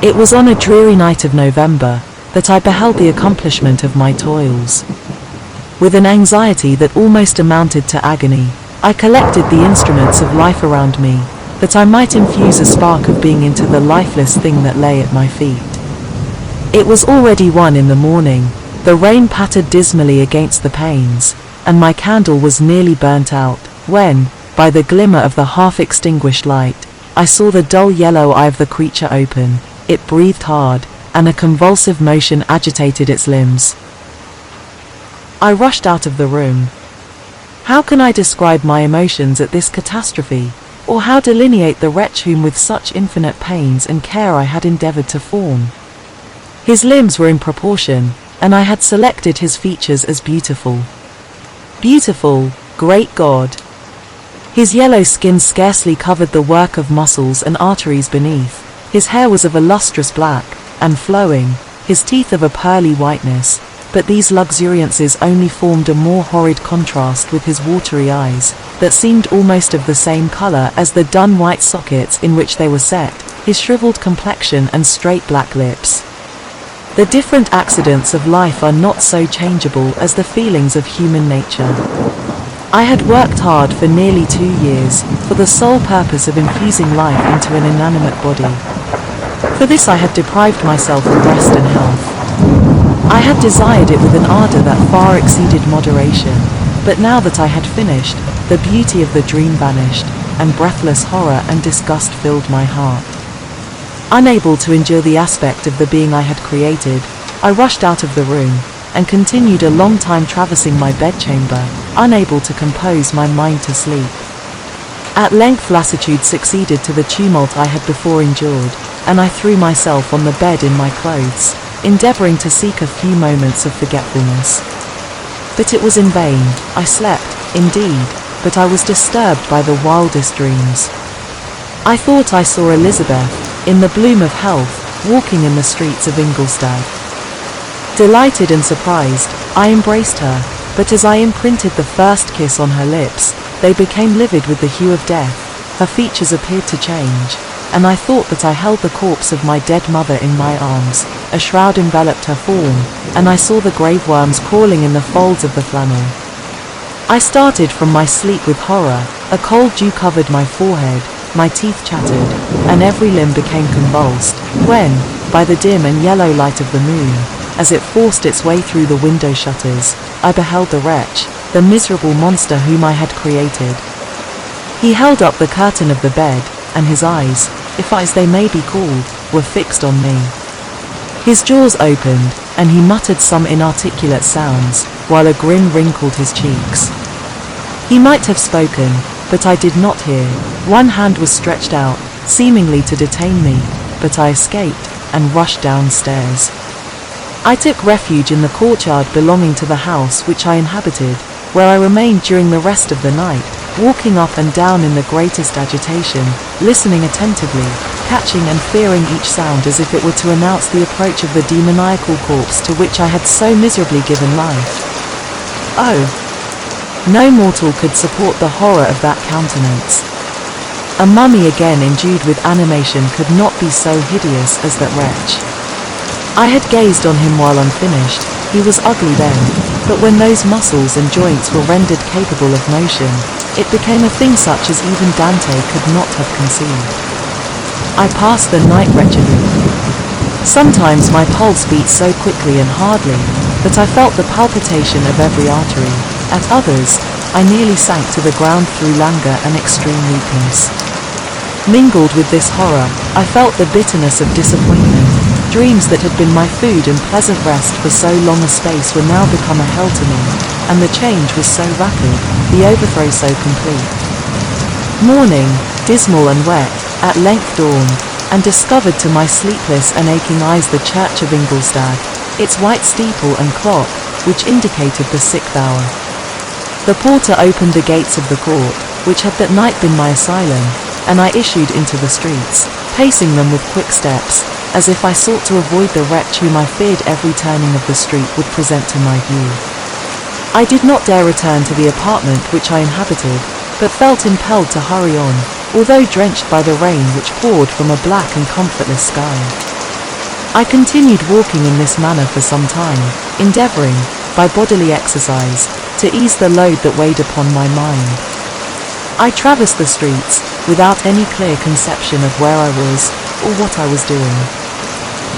It was on a dreary night of November that I beheld the accomplishment of my toils. With an anxiety that almost amounted to agony, I collected the instruments of life around me, that I might infuse a spark of being into the lifeless thing that lay at my feet. It was already 1 in the morning, the rain pattered dismally against the panes, and my candle was nearly burnt out, when, by the glimmer of the half-extinguished light, I saw the dull yellow eye of the creature open. It breathed hard, and a convulsive motion agitated its limbs. I rushed out of the room. How can I describe my emotions at this catastrophe, or how delineate the wretch whom with such infinite pains and care I had endeavoured to form? His limbs were in proportion, and I had selected his features as beautiful. Beautiful, great God! His yellow skin scarcely covered the work of muscles and arteries beneath. His hair was of a lustrous black, and flowing, his teeth of a pearly whiteness, but these luxuriances only formed a more horrid contrast with his watery eyes, that seemed almost of the same colour as the dun white sockets in which they were set, his shrivelled complexion and straight black lips. The different accidents of life are not so changeable as the feelings of human nature. I had worked hard for nearly 2 years, for the sole purpose of infusing life into an inanimate body. For this I had deprived myself of rest and health. I had desired it with an ardour that far exceeded moderation, but now that I had finished, the beauty of the dream vanished, and breathless horror and disgust filled my heart. Unable to endure the aspect of the being I had created, I rushed out of the room, and continued a long time traversing my bedchamber, unable to compose my mind to sleep. At length lassitude succeeded to the tumult I had before endured, and I threw myself on the bed in my clothes, endeavouring to seek a few moments of forgetfulness. But it was in vain. I slept, indeed, but I was disturbed by the wildest dreams. I thought I saw Elizabeth, in the bloom of health, walking in the streets of Ingolstadt. Delighted and surprised, I embraced her, but as I imprinted the first kiss on her lips, they became livid with the hue of death, her features appeared to change, and I thought that I held the corpse of my dead mother in my arms. A shroud enveloped her form, and I saw the grave worms crawling in the folds of the flannel. I started from my sleep with horror, a cold dew covered my forehead, my teeth chattered, and every limb became convulsed, when, by the dim and yellow light of the moon, as it forced its way through the window shutters, I beheld the wretch, the miserable monster whom I had created. He held up the curtain of the bed, and his eyes, if eyes they may be called, were fixed on me. His jaws opened, and he muttered some inarticulate sounds, while a grin wrinkled his cheeks. He might have spoken, but I did not hear. One hand was stretched out, seemingly to detain me, but I escaped, and rushed downstairs. I took refuge in the courtyard belonging to the house which I inhabited, where I remained during the rest of the night, walking up and down in the greatest agitation, listening attentively, catching and fearing each sound as if it were to announce the approach of the demoniacal corpse to which I had so miserably given life. Oh! No mortal could support the horror of that countenance. A mummy again endued with animation could not be so hideous as that wretch. I had gazed on him while unfinished. He was ugly then, but when those muscles and joints were rendered capable of motion, it became a thing such as even Dante could not have conceived. I passed the night wretchedly. Sometimes my pulse beat so quickly and hardly that I felt the palpitation of every artery. At others, I nearly sank to the ground through languor and extreme weakness. Mingled with this horror, I felt the bitterness of disappointment. Dreams that had been my food and pleasant rest for so long a space were now become a hell to me, and the change was so rapid, the overthrow so complete. Morning, dismal and wet, at length dawned, and discovered to my sleepless and aching eyes the church of Ingolstadt, its white steeple and clock, which indicated the 6th hour. The porter opened the gates of the court, which had that night been my asylum, and I issued into the streets, pacing them with quick steps, as if I sought to avoid the wretch whom I feared every turning of the street would present to my view. I did not dare return to the apartment which I inhabited, but felt impelled to hurry on, although drenched by the rain which poured from a black and comfortless sky. I continued walking in this manner for some time, endeavoring, by bodily exercise, to ease the load that weighed upon my mind. I traversed the streets, without any clear conception of where I was, or what I was doing.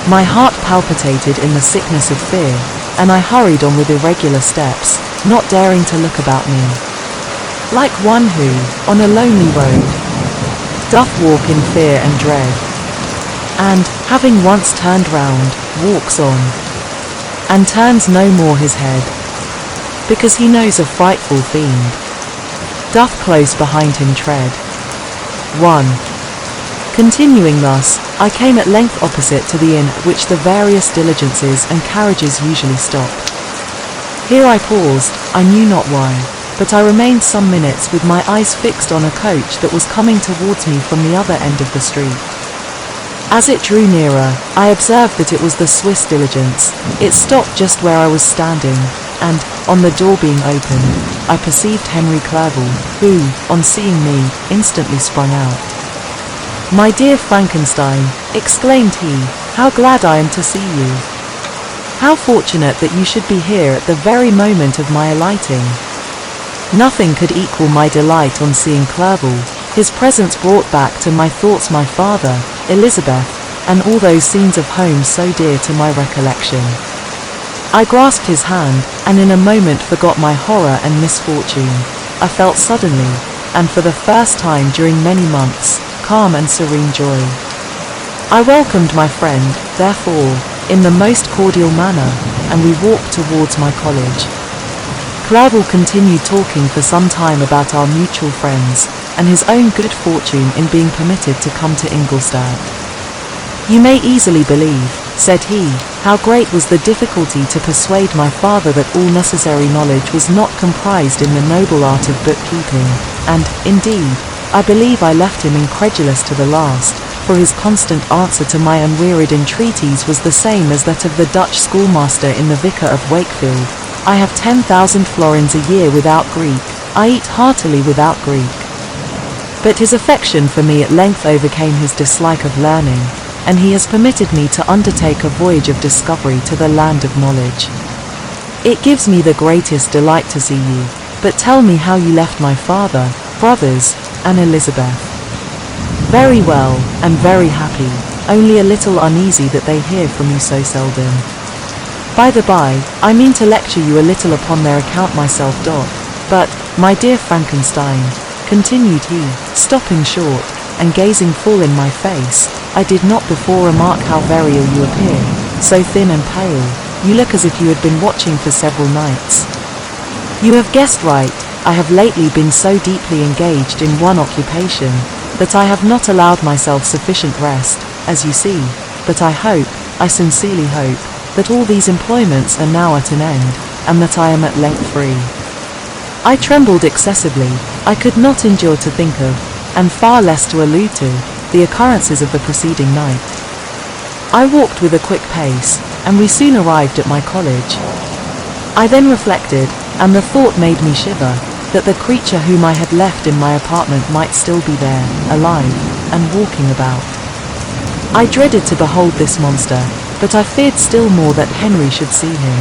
My heart palpitated in the sickness of fear, and I hurried on with irregular steps, not daring to look about me. Like one who, on a lonely road, doth walk in fear and dread, and, having once turned round, walks on, and turns no more his head, because he knows a frightful fiend doth close behind him tread. 1. Continuing thus, I came at length opposite to the inn at which the various diligences and carriages usually stop. Here I paused, I knew not why, but I remained some minutes with my eyes fixed on a coach that was coming towards me from the other end of the street. As it drew nearer, I observed that it was the Swiss diligence. It stopped just where I was standing, and, on the door being opened, I perceived Henry Clerval, who, on seeing me, instantly sprung out. "My dear Frankenstein," exclaimed he, "how glad I am to see you! How fortunate that you should be here at the very moment of my alighting!" Nothing could equal my delight on seeing Clerval. His presence brought back to my thoughts my father, Elizabeth, and all those scenes of home so dear to my recollection. I grasped his hand, and in a moment forgot my horror and misfortune. I felt suddenly, and for the first time during many months, calm and serene joy. I welcomed my friend, therefore, in the most cordial manner, and we walked towards my college. Clerval continued talking for some time about our mutual friends, and his own good fortune in being permitted to come to Ingolstadt. "You may easily believe," said he, "how great was the difficulty to persuade my father that all necessary knowledge was not comprised in the noble art of bookkeeping, and, indeed, I believe I left him incredulous to the last, for his constant answer to my unwearied entreaties was the same as that of the Dutch schoolmaster in the Vicar of Wakefield: 'I have 10,000 florins a year without Greek, I eat heartily without Greek.' But his affection for me at length overcame his dislike of learning, and he has permitted me to undertake a voyage of discovery to the land of knowledge. It gives me the greatest delight to see you, but tell me how you left my father, brothers, and Elizabeth." "Very well, and very happy, only a little uneasy that they hear from you so seldom. By the by, I mean to lecture you a little upon their account myself. But, my dear Frankenstein," continued he, stopping short, and gazing full in my face, "I did not before remark how very ill you appear, so thin and pale, you look as if you had been watching for several nights." "You have guessed right, I have lately been so deeply engaged in one occupation, that I have not allowed myself sufficient rest, as you see, but I sincerely hope, that all these employments are now at an end, and that I am at length free." I trembled excessively. I could not endure to think of, and far less to allude to, the occurrences of the preceding night. I walked with a quick pace, and we soon arrived at my college. I then reflected, and the thought made me shiver, that the creature whom I had left in my apartment might still be there, alive, and walking about. I dreaded to behold this monster, but I feared still more that Henry should see him.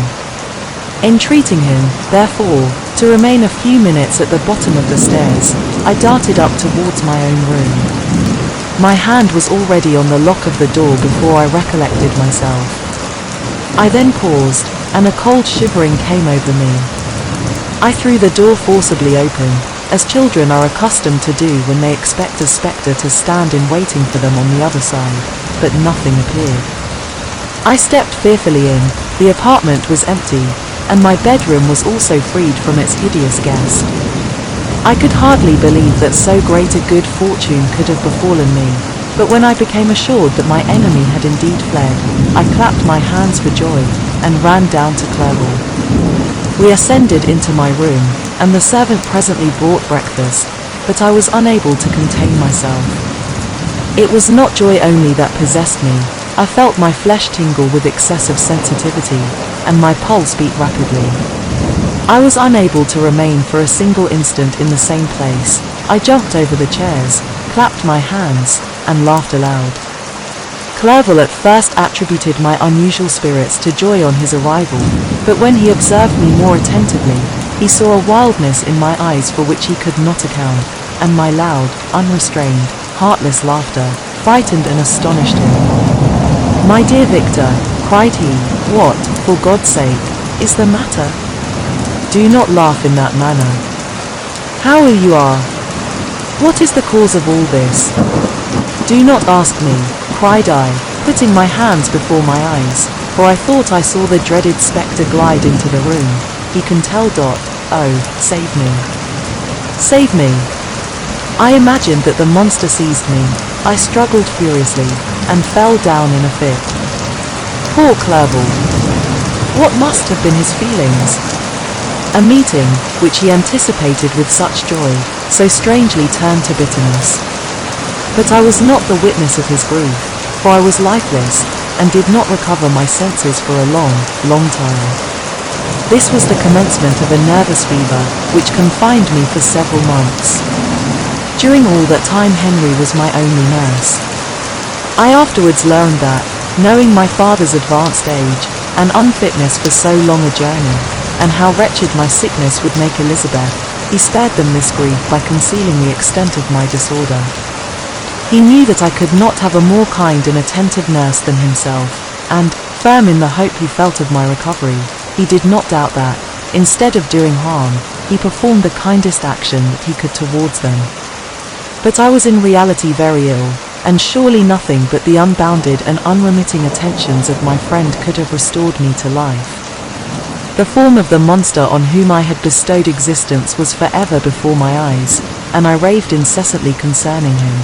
Entreating him, therefore, to remain a few minutes at the bottom of the stairs, I darted up towards my own room. My hand was already on the lock of the door before I recollected myself. I then paused, and a cold shivering came over me. I threw the door forcibly open, as children are accustomed to do when they expect a spectre to stand in waiting for them on the other side, but nothing appeared. I stepped fearfully in. The apartment was empty, and my bedroom was also freed from its hideous guest. I could hardly believe that so great a good fortune could have befallen me, but when I became assured that my enemy had indeed fled, I clapped my hands for joy, and ran down to Clerval. We ascended into my room, and the servant presently brought breakfast, but I was unable to contain myself. It was not joy only that possessed me. I felt my flesh tingle with excessive sensitivity, and my pulse beat rapidly. I was unable to remain for a single instant in the same place. I jumped over the chairs, clapped my hands, and laughed aloud. Clerval at first attributed my unusual spirits to joy on his arrival, but when he observed me more attentively, he saw a wildness in my eyes for which he could not account, and my loud, unrestrained, heartless laughter frightened and astonished him. "My dear Victor," cried he, "what, for God's sake, is the matter? Do not laugh in that manner. How ill you are! What is the cause of all this?" "Do not ask me," cried I, putting my hands before my eyes, for I thought I saw the dreaded spectre glide into the room. "He can tell. Oh, save me. Save me." I imagined that the monster seized me. I struggled furiously, and fell down in a fit. Poor Clerval! What must have been his feelings? A meeting, which he anticipated with such joy, so strangely turned to bitterness. But I was not the witness of his grief, for I was lifeless, and did not recover my senses for a long, long time. This was the commencement of a nervous fever, which confined me for several months. During all that time Henry was my only nurse. I afterwards learned that, knowing my father's advanced age, and unfitness for so long a journey, and how wretched my sickness would make Elizabeth, he spared them this grief by concealing the extent of my disorder. He knew that I could not have a more kind and attentive nurse than himself, and, firm in the hope he felt of my recovery, he did not doubt that, instead of doing harm, he performed the kindest action that he could towards them. But I was in reality very ill, and surely nothing but the unbounded and unremitting attentions of my friend could have restored me to life. The form of the monster on whom I had bestowed existence was forever before my eyes, and I raved incessantly concerning him.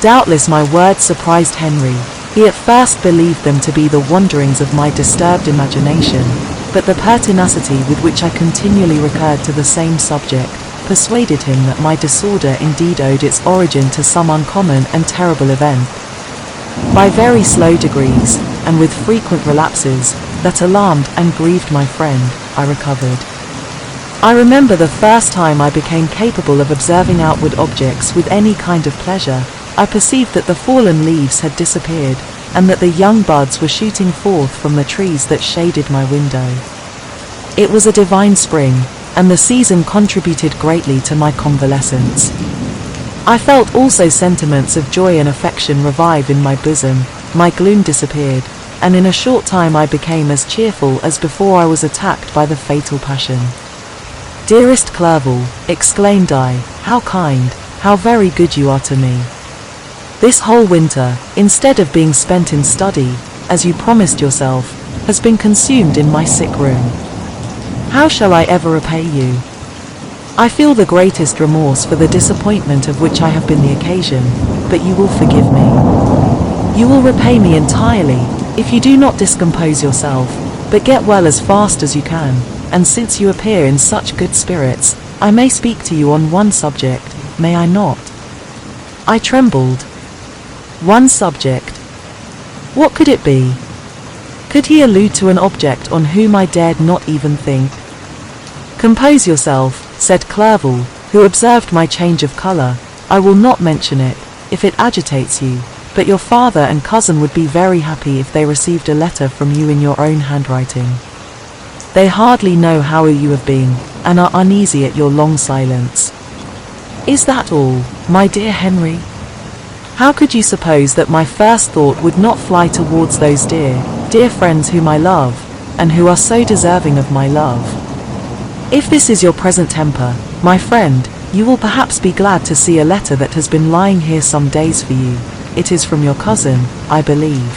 Doubtless my words surprised Henry. He at first believed them to be the wanderings of my disturbed imagination, but the pertinacity with which I continually recurred to the same subject persuaded him that my disorder indeed owed its origin to some uncommon and terrible event. By very slow degrees, and with frequent relapses, that alarmed and grieved my friend, I recovered. I remember the first time I became capable of observing outward objects with any kind of pleasure. I perceived that the fallen leaves had disappeared, and that the young buds were shooting forth from the trees that shaded my window. It was a divine spring, and the season contributed greatly to my convalescence. I felt also sentiments of joy and affection revive in my bosom, my gloom disappeared, and in a short time I became as cheerful as before I was attacked by the fatal passion. "Dearest Clerval," exclaimed I, "how kind, how very good you are to me. This whole winter, instead of being spent in study, as you promised yourself, has been consumed in my sick room. How shall I ever repay you? I feel the greatest remorse for the disappointment of which I have been the occasion, but you will forgive me. You will repay me entirely, if you do not discompose yourself, but get well as fast as you can, and since you appear in such good spirits, I may speak to you on one subject, may I not?" I trembled. One subject? What could it be? Could he allude to an object on whom I dared not even think? "Compose yourself," said Clerval, who observed my change of colour. "I will not mention it, if it agitates you, but your father and cousin would be very happy if they received a letter from you in your own handwriting. They hardly know how ill you have been, and are uneasy at your long silence. Is that all, my dear Henry? How could you suppose that my first thought would not fly towards those dear, dear friends whom I love, and who are so deserving of my love? If this is your present temper, my friend, you will perhaps be glad to see a letter that has been lying here some days for you. It is from your cousin, I believe."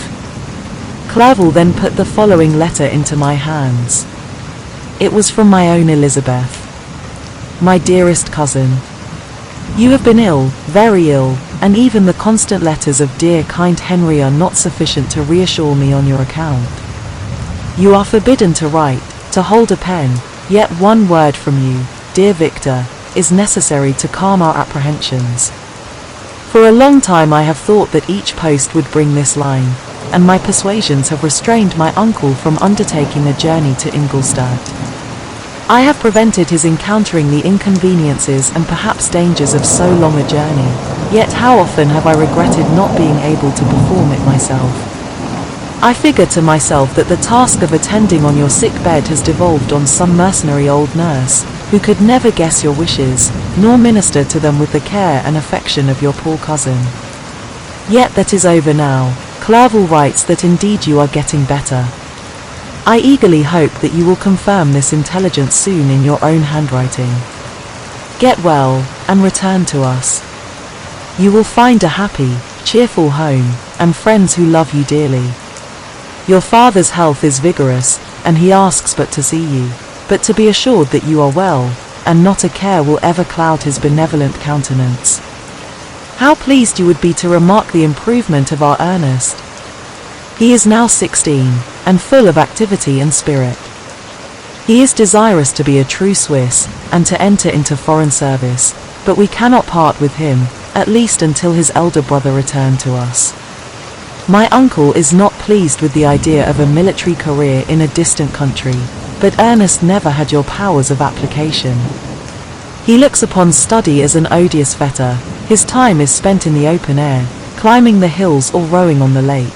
Clerval then put the following letter into my hands. It was from my own Elizabeth. "My dearest cousin, you have been ill, very ill, and even the constant letters of dear kind Henry are not sufficient to reassure me on your account. You are forbidden to write, to hold a pen, yet one word from you, dear Victor, is necessary to calm our apprehensions. For a long time I have thought that each post would bring this line, and my persuasions have restrained my uncle from undertaking a journey to Ingolstadt. I have prevented his encountering the inconveniences and perhaps dangers of so long a journey, yet how often have I regretted not being able to perform it myself. I figure to myself that the task of attending on your sick bed has devolved on some mercenary old nurse, who could never guess your wishes, nor minister to them with the care and affection of your poor cousin. Yet that is over now. Clerval writes that indeed you are getting better. I eagerly hope that you will confirm this intelligence soon in your own handwriting. Get well, and return to us. You will find a happy, cheerful home, and friends who love you dearly. Your father's health is vigorous, and he asks but to see you, but to be assured that you are well, and not a care will ever cloud his benevolent countenance. How pleased you would be to remark the improvement of our Ernest. He is now 16, and full of activity and spirit. He is desirous to be a true Swiss, and to enter into foreign service, but we cannot part with him, at least until his elder brother return to us. My uncle is not pleased with the idea of a military career in a distant country, but Ernest never had your powers of application. He looks upon study as an odious fetter. His time is spent in the open air, climbing the hills or rowing on the lake.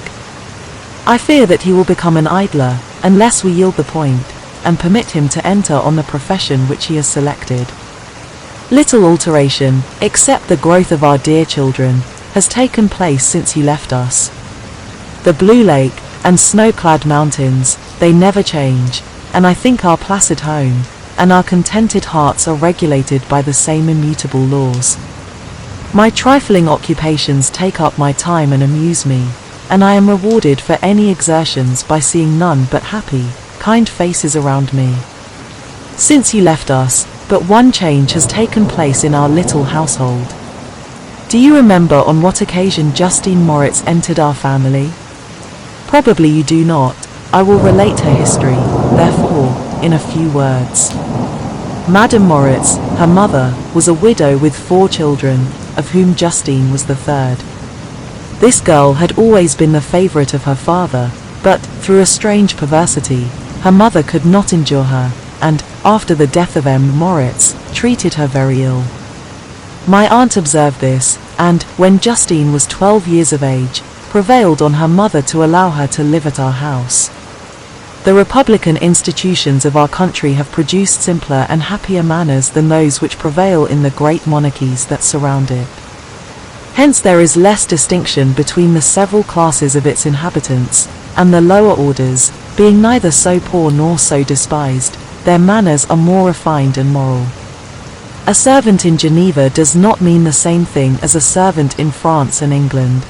I fear that he will become an idler, unless we yield the point, and permit him to enter on the profession which he has selected. Little alteration, except the growth of our dear children, has taken place since he left us. The blue lake, and snow-clad mountains, they never change, and I think our placid home, and our contented hearts are regulated by the same immutable laws. My trifling occupations take up my time and amuse me, and I am rewarded for any exertions by seeing none but happy, kind faces around me. Since he left us, but one change has taken place in our little household. Do you remember on what occasion Justine Moritz entered our family? Probably you do not. I will relate her history, therefore, in a few words. Madame Moritz, her mother, was a widow with 4 children, of whom Justine was the third. This girl had always been the favorite of her father, but, through a strange perversity, her mother could not endure her, and, after the death of M. Moritz, treated her very ill. My aunt observed this, and, when Justine was 12 years of age, prevailed on her mother to allow her to live at our house. The republican institutions of our country have produced simpler and happier manners than those which prevail in the great monarchies that surround it. Hence there is less distinction between the several classes of its inhabitants, and the lower orders, being neither so poor nor so despised, their manners are more refined and moral. A servant in Geneva does not mean the same thing as a servant in France and England.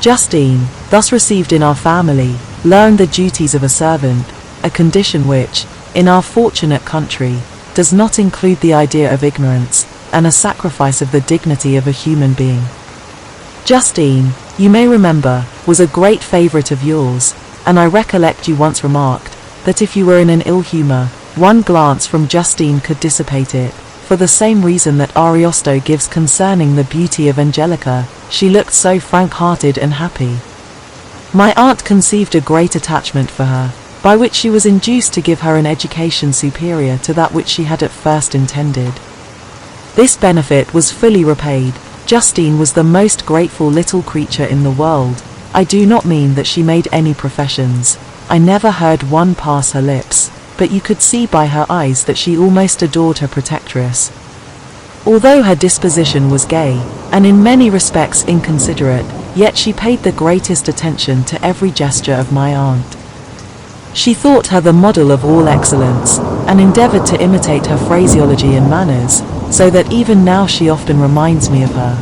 Justine, thus received in our family, learned the duties of a servant, a condition which, in our fortunate country, does not include the idea of ignorance, and a sacrifice of the dignity of a human being. Justine, you may remember, was a great favorite of yours, and I recollect you once remarked, that if you were in an ill humor, one glance from Justine could dissipate it, for the same reason that Ariosto gives concerning the beauty of Angelica, she looked so frank-hearted and happy. My aunt conceived a great attachment for her, by which she was induced to give her an education superior to that which she had at first intended. This benefit was fully repaid. Justine was the most grateful little creature in the world. I do not mean that she made any professions. I never heard one pass her lips, but you could see by her eyes that she almost adored her protectress. Although her disposition was gay, and in many respects inconsiderate, yet she paid the greatest attention to every gesture of my aunt. She thought her the model of all excellence, and endeavored to imitate her phraseology and manners, so that even now she often reminds me of her.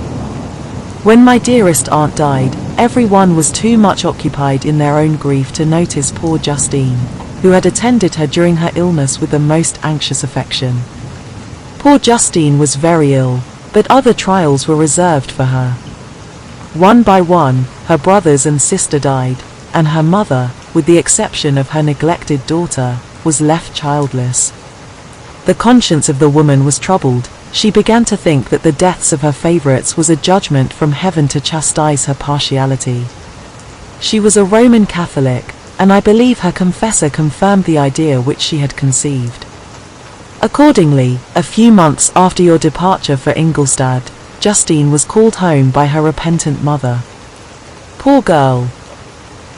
When my dearest aunt died, everyone was too much occupied in their own grief to notice poor Justine, who had attended her during her illness with the most anxious affection. Poor Justine was very ill, but other trials were reserved for her. One by one, her brothers and sister died, and her mother, with the exception of her neglected daughter, was left childless. The conscience of the woman was troubled. She began to think that the deaths of her favorites was a judgment from heaven to chastise her partiality. She was a Roman Catholic, and I believe her confessor confirmed the idea which she had conceived. Accordingly, a few months after your departure for Ingolstadt, Justine was called home by her repentant mother. Poor girl.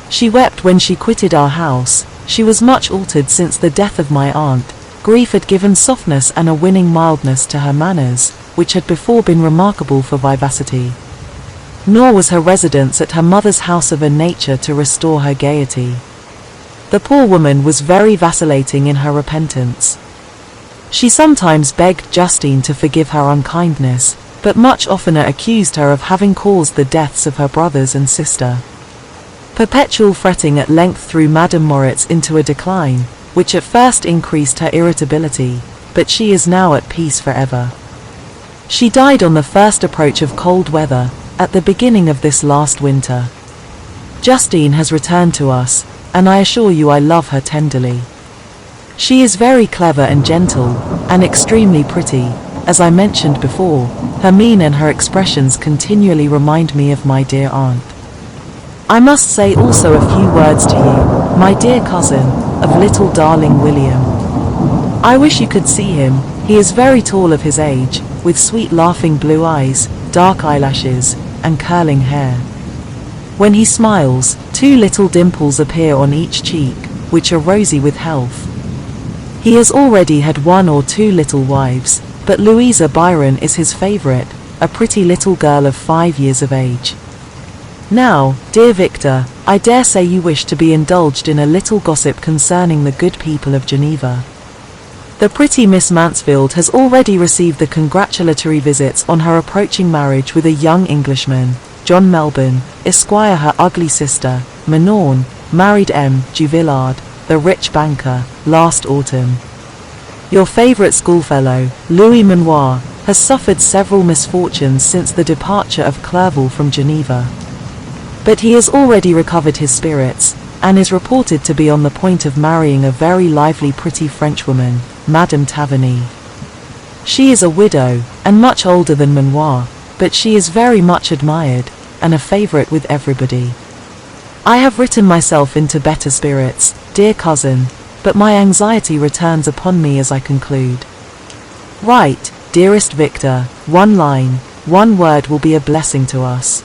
She wept when she quitted our house. She was much altered since the death of my aunt. Grief had given softness and a winning mildness to her manners, which had before been remarkable for vivacity. Nor was her residence at her mother's house of a nature to restore her gaiety. The poor woman was very vacillating in her repentance. She sometimes begged Justine to forgive her unkindness, but much oftener accused her of having caused the deaths of her brothers and sister. Perpetual fretting at length threw Madame Moritz into a decline, which at first increased her irritability, but she is now at peace forever. She died on the first approach of cold weather, at the beginning of this last winter. Justine has returned to us, and I assure you I love her tenderly. She is very clever and gentle, and extremely pretty. As I mentioned before, her mien and her expressions continually remind me of my dear aunt. I must say also a few words to you, my dear cousin, of little darling William. I wish you could see him. He is very tall of his age, with sweet laughing blue eyes, dark eyelashes, and curling hair. When he smiles, 2 little dimples appear on each cheek, which are rosy with health. He has already had 1 or 2 little wives, but Louisa Byron is his favorite, a pretty little girl of 5 years of age. Now, dear Victor, I dare say you wish to be indulged in a little gossip concerning the good people of Geneva. The pretty Miss Mansfield has already received the congratulatory visits on her approaching marriage with a young Englishman, John Melbourne, Esquire. Her ugly sister, Manon, married M. Duvillard, the rich banker, last autumn. Your favourite schoolfellow, Louis Manoir, has suffered several misfortunes since the departure of Clerval from Geneva. But he has already recovered his spirits, and is reported to be on the point of marrying a very lively pretty Frenchwoman, Madame Taverny. She is a widow, and much older than Manoir, but she is very much admired, and a favourite with everybody. I have written myself into better spirits, dear cousin, but my anxiety returns upon me as I conclude. Write, dearest Victor, 1 line, 1 word will be a blessing to us.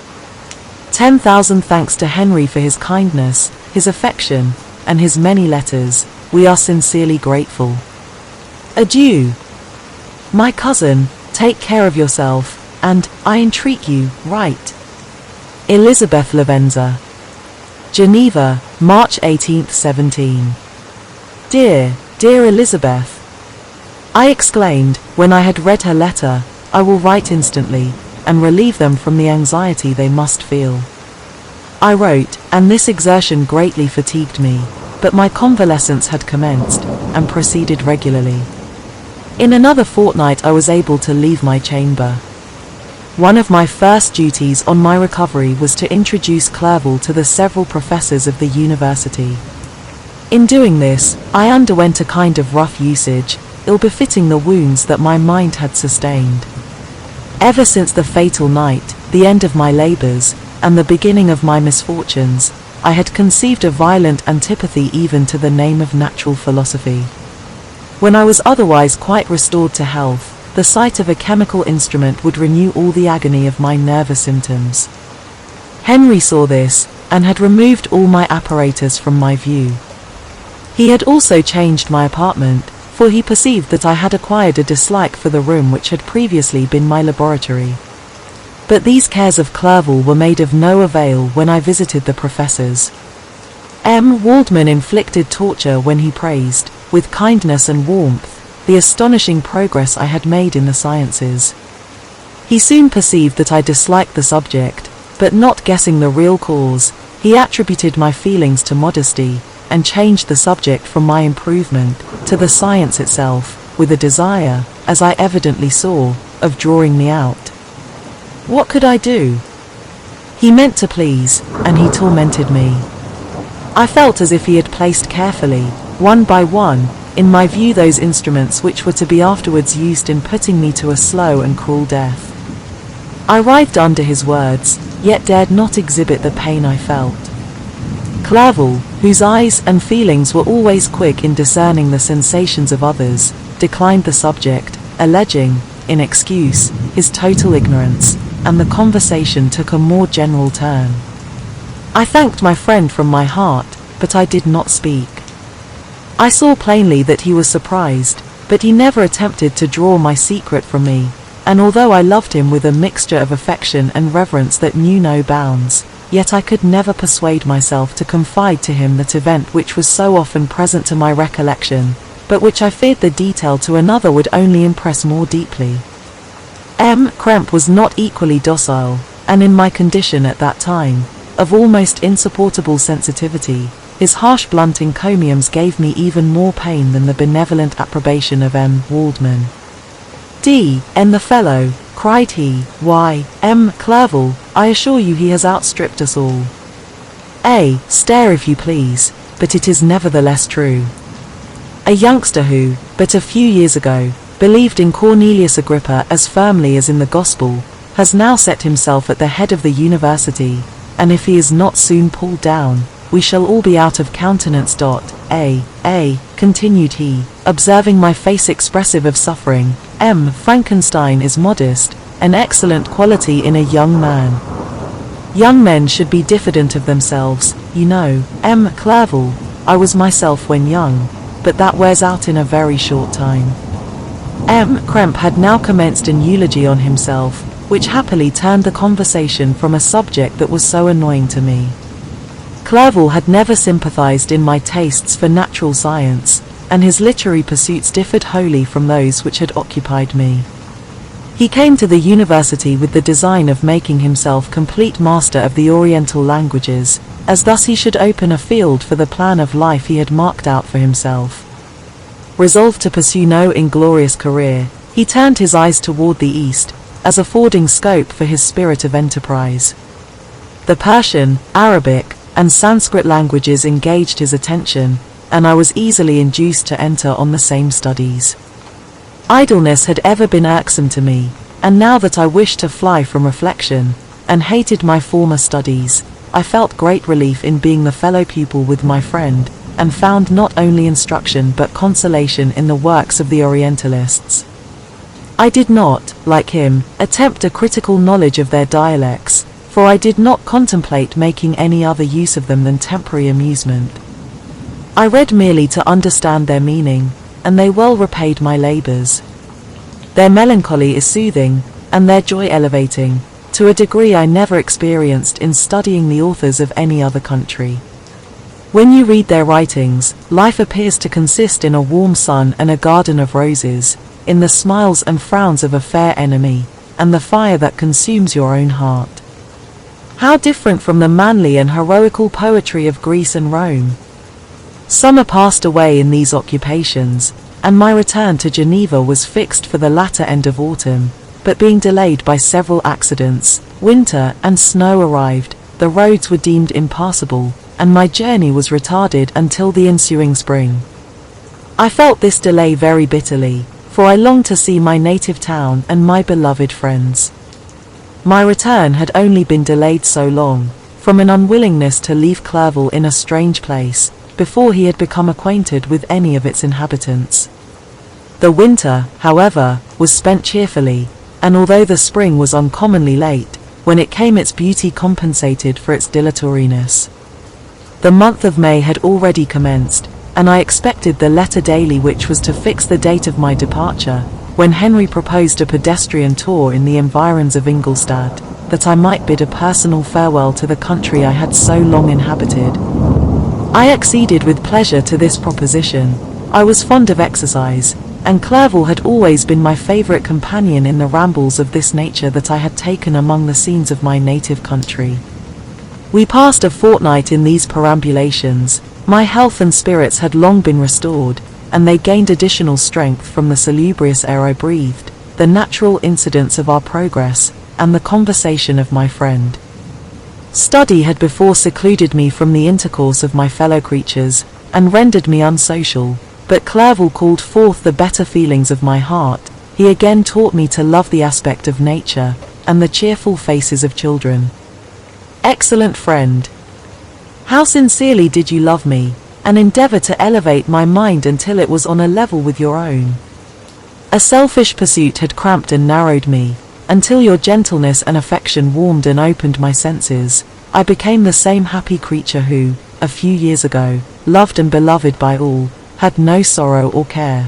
10,000 thanks to Henry for his kindness, his affection, and his many letters. We are sincerely grateful. Adieu. My cousin, take care of yourself, and, I entreat you, write. Elizabeth Lavenza. Geneva, March 18, 17. Dear Elizabeth. I exclaimed, when I had read her letter, I will write instantly, and relieve them from the anxiety they must feel. I wrote, and this exertion greatly fatigued me, but my convalescence had commenced, and proceeded regularly. In another fortnight I was able to leave my chamber. One of my first duties on my recovery was to introduce Clerval to the several professors of the university. In doing this, I underwent a kind of rough usage, ill-befitting the wounds that my mind had sustained. Ever since the fatal night, the end of my labours, and the beginning of my misfortunes, I had conceived a violent antipathy even to the name of natural philosophy. When I was otherwise quite restored to health, the sight of a chemical instrument would renew all the agony of my nervous symptoms. Henry saw this, and had removed all my apparatus from my view. He had also changed my apartment, for he perceived that I had acquired a dislike for the room which had previously been my laboratory. But these cares of Clerval were made of no avail when I visited the professors. M. Waldman inflicted torture when he praised, with kindness and warmth, the astonishing progress I had made in the sciences. He soon perceived that I disliked the subject, but not guessing the real cause, he attributed my feelings to modesty, and changed the subject from my improvement to the science itself, with a desire, as I evidently saw, of drawing me out. What could I do? He meant to please, and he tormented me. I felt as if he had placed carefully, one by one, in my view those instruments which were to be afterwards used in putting me to a slow and cruel death. I writhed under his words, yet dared not exhibit the pain I felt. Clerval, whose eyes and feelings were always quick in discerning the sensations of others, declined the subject, alleging, in excuse, his total ignorance, and the conversation took a more general turn. I thanked my friend from my heart, but I did not speak. I saw plainly that he was surprised, but he never attempted to draw my secret from me, and although I loved him with a mixture of affection and reverence that knew no bounds, yet I could never persuade myself to confide to him that event which was so often present to my recollection, but which I feared the detail to another would only impress more deeply. Kremp was not equally docile, and in my condition at that time, of almost insupportable sensitivity, his harsh blunt encomiums gave me even more pain than the benevolent approbation of Waldman. The fellow, cried he, why, Clerval, I assure you he has outstripped us all. Stare if you please, but it is nevertheless true. A youngster who, but a few years ago, believed in Cornelius Agrippa as firmly as in the Gospel, has now set himself at the head of the university, and if he is not soon pulled down, we shall all be out of countenance. Continued he, observing my face expressive of suffering, Frankenstein is modest, an excellent quality in a young man. Young men should be diffident of themselves, you know, Clerval. I was myself when young, but that wears out in a very short time. Kremp had now commenced an eulogy on himself, which happily turned the conversation from a subject that was so annoying to me. Clerval had never sympathized in my tastes for natural science, and his literary pursuits differed wholly from those which had occupied me. He came to the university with the design of making himself complete master of the Oriental languages, as thus he should open a field for the plan of life he had marked out for himself. Resolved to pursue no inglorious career, he turned his eyes toward the east, as affording scope for his spirit of enterprise. The Persian, Arabic, and Sanskrit languages engaged his attention, and I was easily induced to enter on the same studies. Idleness had ever been irksome to me, and now that I wished to fly from reflection, and hated my former studies, I felt great relief in being the fellow pupil with my friend, and found not only instruction but consolation in the works of the Orientalists. I did not, like him, attempt a critical knowledge of their dialects, for I did not contemplate making any other use of them than temporary amusement. I read merely to understand their meaning, and they well repaid my labours. Their melancholy is soothing, and their joy elevating, to a degree I never experienced in studying the authors of any other country. When you read their writings, life appears to consist in a warm sun and a garden of roses, in the smiles and frowns of a fair enemy, and the fire that consumes your own heart. How different from the manly and heroical poetry of Greece and Rome! Summer passed away in these occupations, and my return to Geneva was fixed for the latter end of autumn, but being delayed by several accidents, winter and snow arrived, the roads were deemed impassable, and my journey was retarded until the ensuing spring. I felt this delay very bitterly, for I longed to see my native town and my beloved friends. My return had only been delayed so long, from an unwillingness to leave Clerval in a strange place, before he had become acquainted with any of its inhabitants. The winter, however, was spent cheerfully, and although the spring was uncommonly late, when it came its beauty compensated for its dilatoriness. The month of May had already commenced, and I expected the letter daily which was to fix the date of my departure, when Henry proposed a pedestrian tour in the environs of Ingolstadt, that I might bid a personal farewell to the country I had so long inhabited. I acceded with pleasure to this proposition. I was fond of exercise, and Clerval had always been my favourite companion in the rambles of this nature that I had taken among the scenes of my native country. We passed a fortnight in these perambulations. My health and spirits had long been restored, and they gained additional strength from the salubrious air I breathed, the natural incidents of our progress, and the conversation of my friend. Study had before secluded me from the intercourse of my fellow creatures, and rendered me unsocial, but Clerval called forth the better feelings of my heart. He again taught me to love the aspect of nature, and the cheerful faces of children. Excellent friend! How sincerely did you love me, and endeavour to elevate my mind until it was on a level with your own. A selfish pursuit had cramped and narrowed me, until your gentleness and affection warmed and opened my senses. I became the same happy creature who, a few years ago, loved and beloved by all, had no sorrow or care.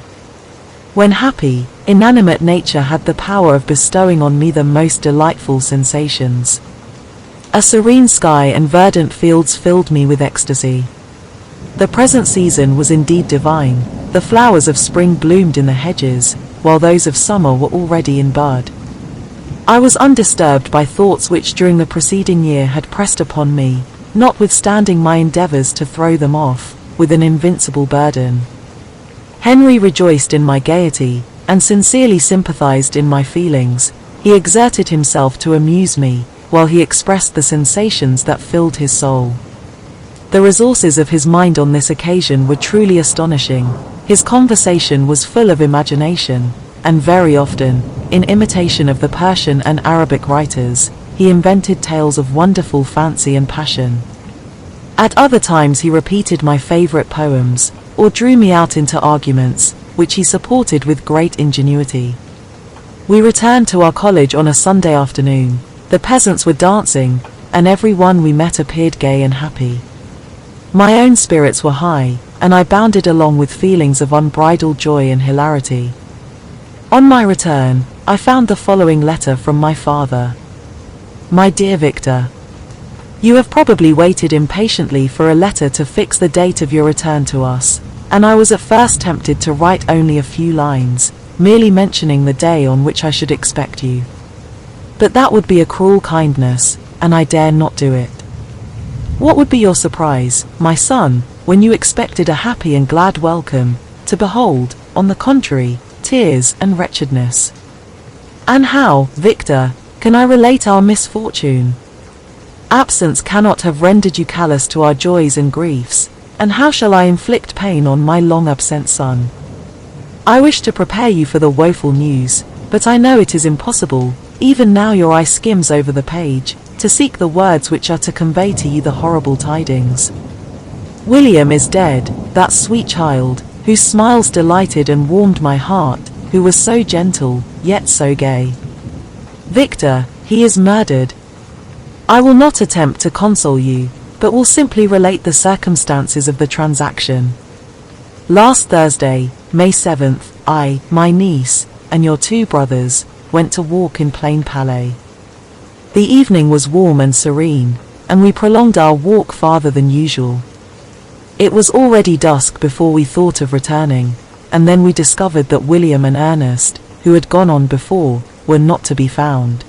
When happy, inanimate nature had the power of bestowing on me the most delightful sensations. A serene sky and verdant fields filled me with ecstasy. The present season was indeed divine. The flowers of spring bloomed in the hedges, while those of summer were already in bud. I was undisturbed by thoughts which during the preceding year had pressed upon me, notwithstanding my endeavours to throw them off, with an invincible burden. Henry rejoiced in my gaiety, and sincerely sympathized in my feelings. He exerted himself to amuse me, while he expressed the sensations that filled his soul. The resources of his mind on this occasion were truly astonishing. His conversation was full of imagination, and very often, in imitation of the Persian and Arabic writers, he invented tales of wonderful fancy and passion. At other times he repeated my favorite poems, or drew me out into arguments, which he supported with great ingenuity. We returned to our college on a Sunday afternoon. The peasants were dancing, and every one we met appeared gay and happy. My own spirits were high, and I bounded along with feelings of unbridled joy and hilarity. On my return, I found the following letter from my father. My dear Victor, you have probably waited impatiently for a letter to fix the date of your return to us, and I was at first tempted to write only a few lines, merely mentioning the day on which I should expect you. But that would be a cruel kindness, and I dare not do it. What would be your surprise, my son, when you expected a happy and glad welcome, to behold, on the contrary, tears and wretchedness? And how, Victor, can I relate our misfortune? Absence cannot have rendered you callous to our joys and griefs, and how shall I inflict pain on my long-absent son? I wish to prepare you for the woeful news, but I know it is impossible. Even now your eye skims over the page, to seek the words which are to convey to you the horrible tidings. William is dead, that sweet child, whose smiles delighted and warmed my heart, who was so gentle, yet so gay. Victor, he is murdered. I will not attempt to console you, but will simply relate the circumstances of the transaction. Last Thursday, May 7th, I, my niece, and your two brothers, went to walk in Plain Palais. The evening was warm and serene, and we prolonged our walk farther than usual. It was already dusk before we thought of returning, and then we discovered that William and Ernest, who had gone on before, were not to be found.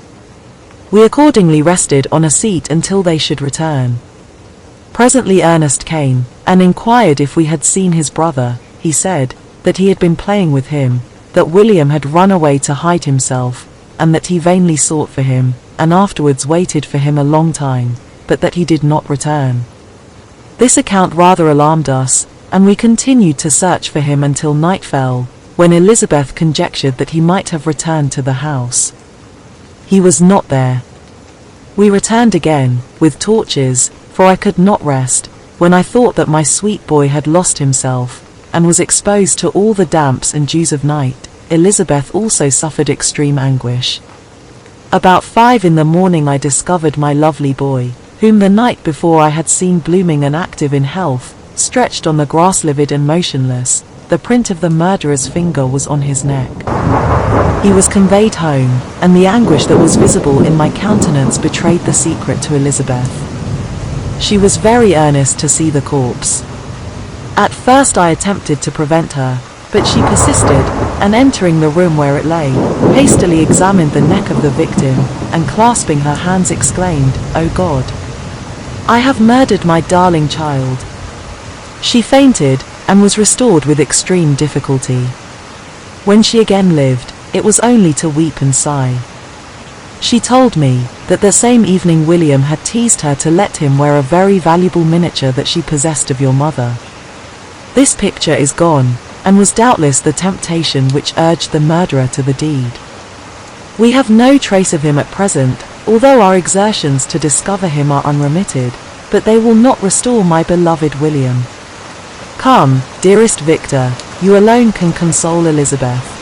We accordingly rested on a seat until they should return. Presently Ernest came, and inquired if we had seen his brother. He said that he had been playing with him, that William had run away to hide himself, and that he vainly sought for him, and afterwards waited for him a long time, but that he did not return. This account rather alarmed us, and we continued to search for him until night fell, when Elizabeth conjectured that he might have returned to the house. He was not there. We returned again, with torches, for I could not rest, when I thought that my sweet boy had lost himself, and was exposed to all the damps and dews of night. Elizabeth also suffered extreme anguish. About 5 in the morning I discovered my lovely boy, whom the night before I had seen blooming and active in health, stretched on the grass livid and motionless. The print of the murderer's finger was on his neck. He was conveyed home, and the anguish that was visible in my countenance betrayed the secret to Elizabeth. She was very earnest to see the corpse. At first I attempted to prevent her, but she persisted, and entering the room where it lay, hastily examined the neck of the victim, and clasping her hands exclaimed, "O God! I have murdered my darling child." She fainted, and was restored with extreme difficulty. When she again lived, it was only to weep and sigh. She told me that the same evening William had teased her to let him wear a very valuable miniature that she possessed of your mother. This picture is gone, and was doubtless the temptation which urged the murderer to the deed. We have no trace of him at present, although our exertions to discover him are unremitted, but they will not restore my beloved William. Come, dearest Victor, you alone can console Elizabeth.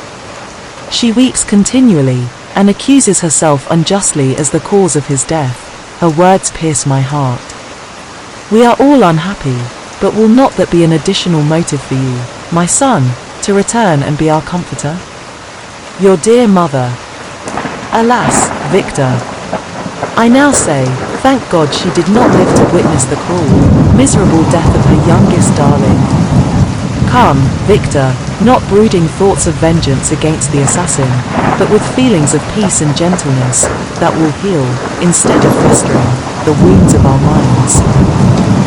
She weeps continually, and accuses herself unjustly as the cause of his death. Her words pierce my heart. We are all unhappy, but will not that be an additional motive for you, my son, to return and be our comforter? Your dear mother. Alas, Victor. I now say, thank God she did not live to witness the cruel, miserable death of her youngest darling. Come, Victor, not brooding thoughts of vengeance against the assassin, but with feelings of peace and gentleness, that will heal, instead of festering, the wounds of our minds.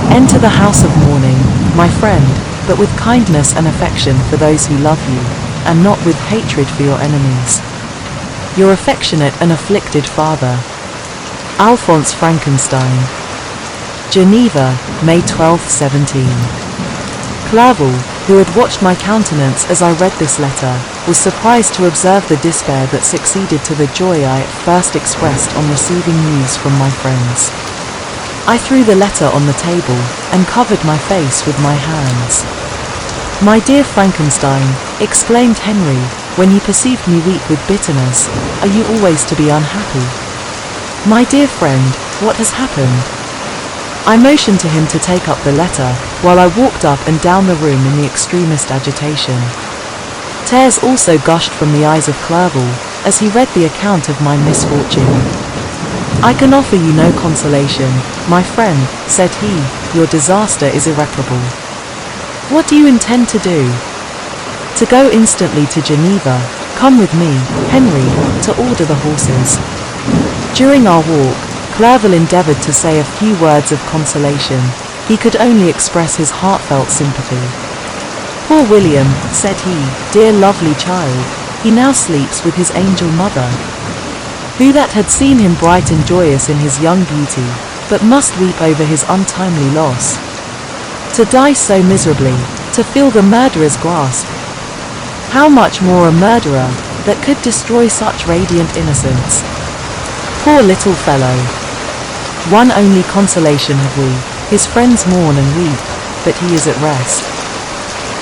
Enter the house of mourning, my friend, but with kindness and affection for those who love you, and not with hatred for your enemies. Your affectionate and afflicted father, Alphonse Frankenstein. Geneva, May 12, 17. Clerval, who had watched my countenance as I read this letter, was surprised to observe the despair that succeeded to the joy I at first expressed on receiving news from my friends. I threw the letter on the table, and covered my face with my hands. My dear Frankenstein, exclaimed Henry, when he perceived me weep with bitterness, are you always to be unhappy? My dear friend, what has happened? I motioned to him to take up the letter, while I walked up and down the room in the extremest agitation. Tears also gushed from the eyes of Clerval, as he read the account of my misfortune. I can offer you no consolation, my friend, said he, your disaster is irreparable. What do you intend to do? To go instantly to Geneva. Come with me, Henry, to order the horses. During our walk, Clerval endeavoured to say a few words of consolation. He could only express his heartfelt sympathy. Poor William, said he, dear lovely child, he now sleeps with his angel mother. Who that had seen him bright and joyous in his young beauty, but must weep over his untimely loss. To die so miserably, to feel the murderer's grasp. How much more a murderer, that could destroy such radiant innocence. Poor little fellow. One only consolation have we, his friends mourn and weep, but he is at rest.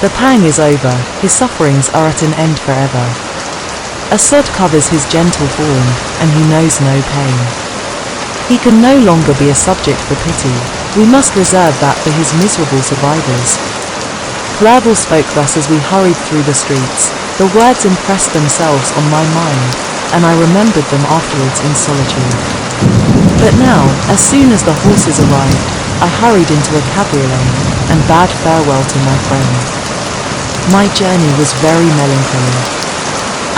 The pang is over, his sufferings are at an end forever. A sod covers his gentle form, and he knows no pain. He can no longer be a subject for pity, we must reserve that for his miserable survivors. Clerval spoke thus as we hurried through the streets. The words impressed themselves on my mind, and I remembered them afterwards in solitude. But now, as soon as the horses arrived, I hurried into a cabriolet, and bade farewell to my friend. My journey was very melancholy.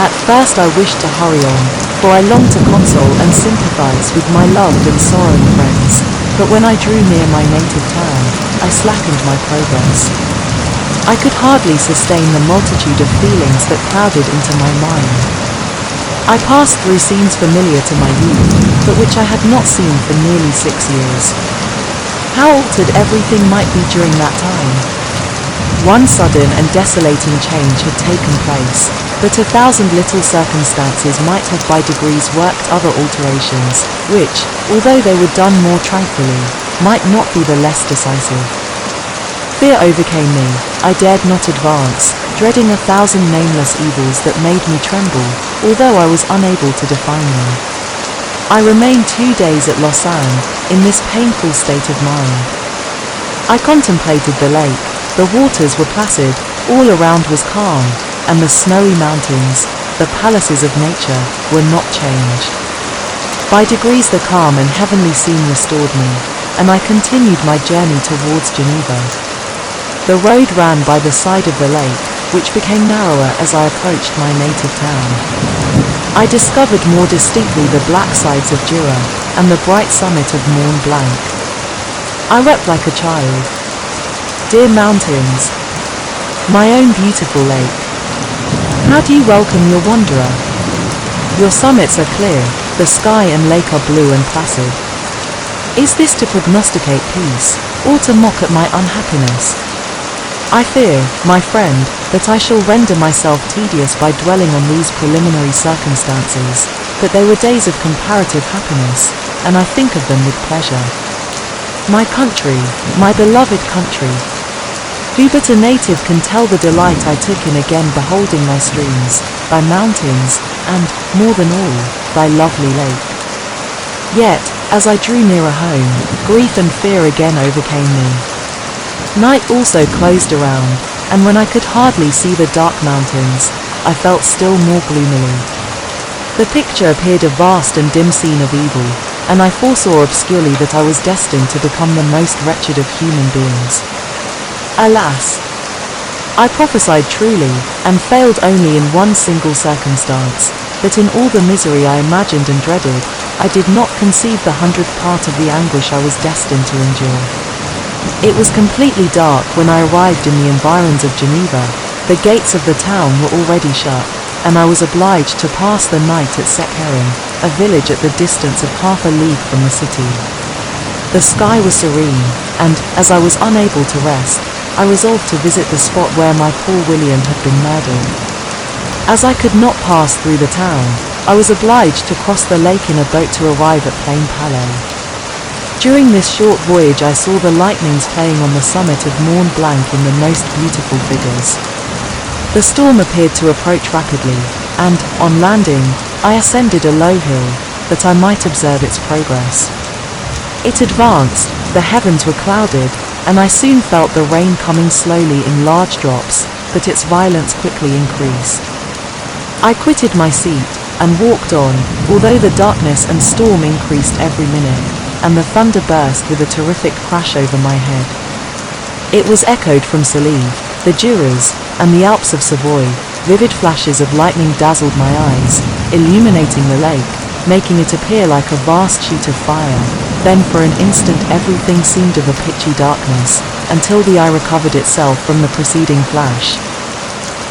At first I wished to hurry on, for I longed to console and sympathize with my loved and sorrowing friends, but when I drew near my native town, I slackened my progress. I could hardly sustain the multitude of feelings that crowded into my mind. I passed through scenes familiar to my youth, but which I had not seen for nearly 6 years. How altered everything might be during that time! One sudden and desolating change had taken place, but 1,000 little circumstances might have by degrees worked other alterations, which, although they were done more tranquilly, might not be the less decisive. Fear overcame me, I dared not advance, dreading 1,000 nameless evils that made me tremble, although I was unable to define them. I remained 2 days at Lausanne, in this painful state of mind. I contemplated the lake, the waters were placid, all around was calm, and the snowy mountains, the palaces of nature, were not changed. By degrees the calm and heavenly scene restored me, and I continued my journey towards Geneva. The road ran by the side of the lake, which became narrower as I approached my native town. I discovered more distinctly the black sides of Jura, and the bright summit of Mont Blanc. I wept like a child. Dear mountains, my own beautiful lake, how do you welcome your wanderer? Your summits are clear, the sky and lake are blue and placid. Is this to prognosticate peace, or to mock at my unhappiness? I fear, my friend, that I shall render myself tedious by dwelling on these preliminary circumstances, but they were days of comparative happiness, and I think of them with pleasure. My country, my beloved country. Who but a native can tell the delight I took in again beholding thy streams, thy mountains, and, more than all, thy lovely lake. Yet, as I drew nearer home, grief and fear again overcame me. Night also closed around, and when I could hardly see the dark mountains, I felt still more gloomily. The picture appeared a vast and dim scene of evil, and I foresaw obscurely that I was destined to become the most wretched of human beings. Alas! I prophesied truly, and failed only in one single circumstance, that in all the misery I imagined and dreaded, I did not conceive the 100th part of the anguish I was destined to endure. It was completely dark when I arrived in the environs of Geneva. The gates of the town were already shut, and I was obliged to pass the night at Sekherin, a village at the distance of half a league from the city. The sky was serene, and, as I was unable to rest, I resolved to visit the spot where my poor William had been murdered. As I could not pass through the town, I was obliged to cross the lake in a boat to arrive at Plain Palais. During this short voyage I saw the lightnings playing on the summit of Mont Blanc in the most beautiful figures. The storm appeared to approach rapidly, and, on landing, I ascended a low hill, that I might observe its progress. It advanced, the heavens were clouded, and I soon felt the rain coming slowly in large drops, but its violence quickly increased. I quitted my seat, and walked on, although the darkness and storm increased every minute, and the thunder burst with a terrific crash over my head. It was echoed from Salève, the Jura, and the Alps of Savoy. Vivid flashes of lightning dazzled my eyes, illuminating the lake, making it appear like a vast sheet of fire. Then for an instant everything seemed of a pitchy darkness, until the eye recovered itself from the preceding flash.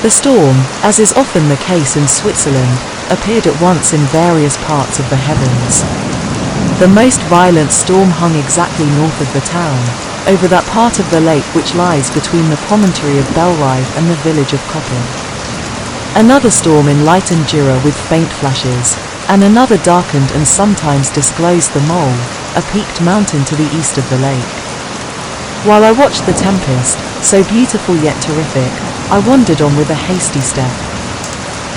The storm, as is often the case in Switzerland, appeared at once in various parts of the heavens. The most violent storm hung exactly north of the town, over that part of the lake which lies between the promontory of Belrive and the village of Koppel. Another storm enlightened Jura with faint flashes, and another darkened and sometimes disclosed the Mole, a peaked mountain to the east of the lake. While I watched the tempest, so beautiful yet terrific, I wandered on with a hasty step.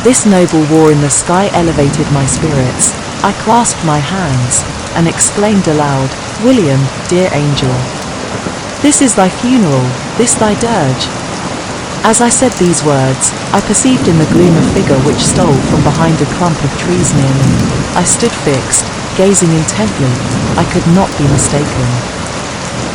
This noble war in the sky elevated my spirits. I clasped my hands, and exclaimed aloud, "William, dear angel, this is thy funeral, this thy dirge." As I said these words, I perceived in the gloom a figure which stole from behind a clump of trees near me. I stood fixed, gazing intently. I could not be mistaken.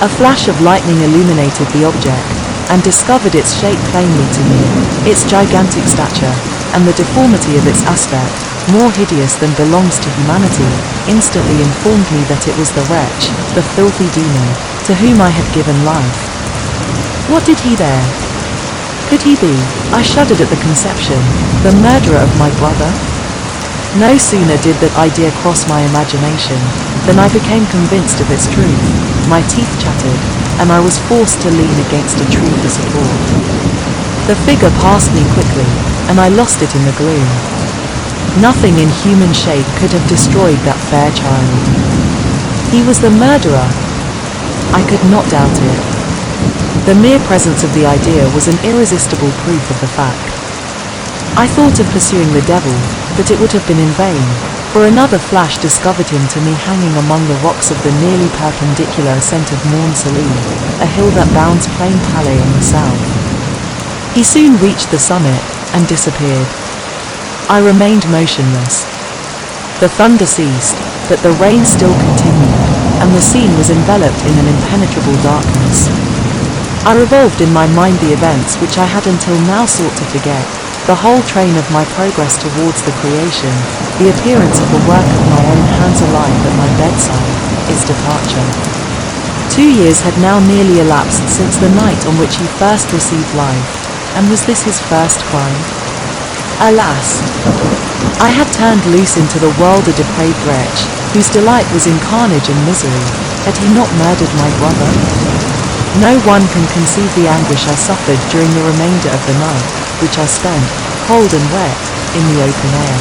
A flash of lightning illuminated the object, and discovered its shape plainly to me. Its gigantic stature, and the deformity of its aspect, more hideous than belongs to humanity, instantly informed me that it was the wretch, the filthy demon, to whom I had given life. What did he there? Could he be, I shuddered at the conception, the murderer of my brother? No sooner did that idea cross my imagination, than I became convinced of its truth. My teeth chattered, and I was forced to lean against a tree for support. The figure passed me quickly, and I lost it in the gloom. Nothing in human shape could have destroyed that fair child. He was the murderer. I could not doubt it. The mere presence of the idea was an irresistible proof of the fact. I thought of pursuing the devil, but it would have been in vain, for another flash discovered him to me hanging among the rocks of the nearly perpendicular ascent of Mont Salève, a hill that bounds Plain Palais on the south. He soon reached the summit, and disappeared. I remained motionless. The thunder ceased, but the rain still continued, and the scene was enveloped in an impenetrable darkness. I revolved in my mind the events which I had until now sought to forget, the whole train of my progress towards the creation, the appearance of the work of my own hands alive at my bedside, its departure. 2 years had now nearly elapsed since the night on which he first received life, and was this his first crime? Alas! I had turned loose into the world a depraved wretch, whose delight was in carnage and misery. Had he not murdered my brother? No one can conceive the anguish I suffered during the remainder of the night, which I spent, cold and wet, in the open air.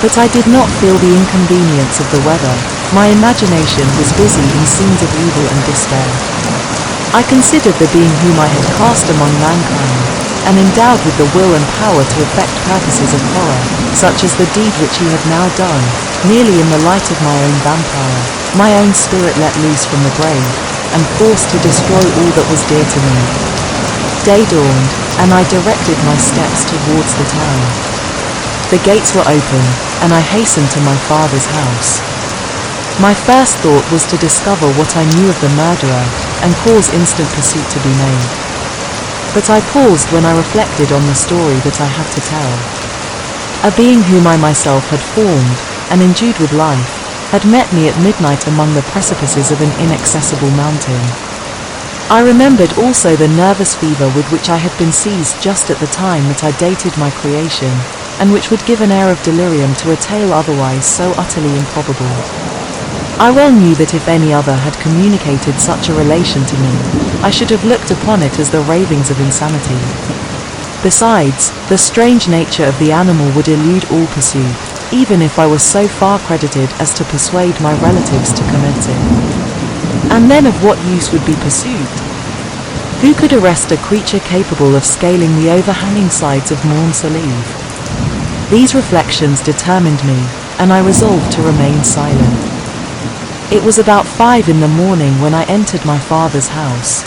But I did not feel the inconvenience of the weather. My imagination was busy in scenes of evil and despair. I considered the being whom I had cast among mankind, and endowed with the will and power to effect purposes of horror, such as the deed which he had now done, merely in the light of my own vampire, my own spirit let loose from the grave, and forced to destroy all that was dear to me. Day dawned, and I directed my steps towards the town. The gates were open, and I hastened to my father's house. My first thought was to discover what I knew of the murderer, and cause instant pursuit to be made. But I paused when I reflected on the story that I had to tell. A being whom I myself had formed, and endued with life, had met me at midnight among the precipices of an inaccessible mountain. I remembered also the nervous fever with which I had been seized just at the time that I dated my creation, and which would give an air of delirium to a tale otherwise so utterly improbable. I well knew that if any other had communicated such a relation to me, I should have looked upon it as the ravings of insanity. Besides, the strange nature of the animal would elude all pursuit, even if I was so far credited as to persuade my relatives to commence it. And then of what use would be pursuit? Who could arrest a creature capable of scaling the overhanging sides of Mont Saleve? These reflections determined me, and I resolved to remain silent. It was about 5 in the morning when I entered my father's house.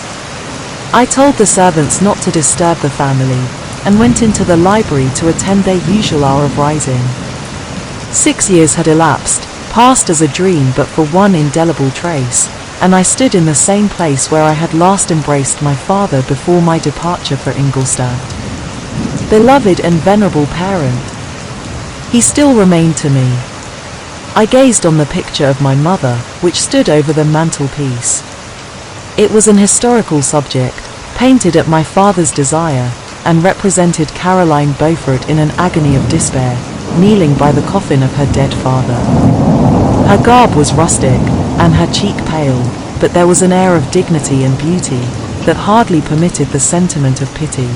I told the servants not to disturb the family, and went into the library to attend their usual hour of rising. 6 years had elapsed, passed as a dream but for one indelible trace, and I stood in the same place where I had last embraced my father before my departure for Ingolstadt. Beloved and venerable parent! He still remained to me. I gazed on the picture of my mother, which stood over the mantelpiece. It was an historical subject, painted at my father's desire, and represented Caroline Beaufort in an agony of despair, kneeling by the coffin of her dead father. Her garb was rustic, and her cheek pale, but there was an air of dignity and beauty that hardly permitted the sentiment of pity.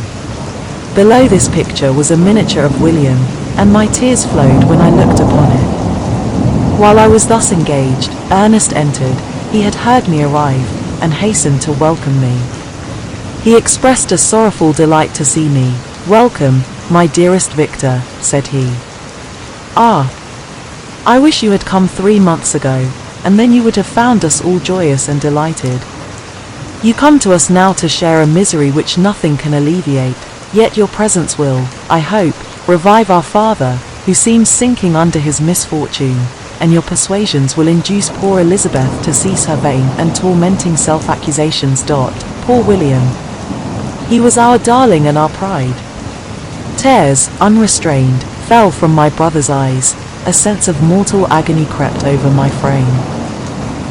Below this picture was a miniature of William, and my tears flowed when I looked upon it. While I was thus engaged, Ernest entered. He had heard me arrive, and hastened to welcome me. He expressed a sorrowful delight to see me. "Welcome, my dearest Victor," said he. "Ah, I wish you had come 3 months ago, and then you would have found us all joyous and delighted. You come to us now to share a misery which nothing can alleviate, yet your presence will, I hope, revive our father, who seems sinking under his misfortune, and your persuasions will induce poor Elizabeth to cease her vain and tormenting self-accusations. Poor William. He was our darling and our pride." Tears, unrestrained, fell from my brother's eyes. A sense of mortal agony crept over my frame.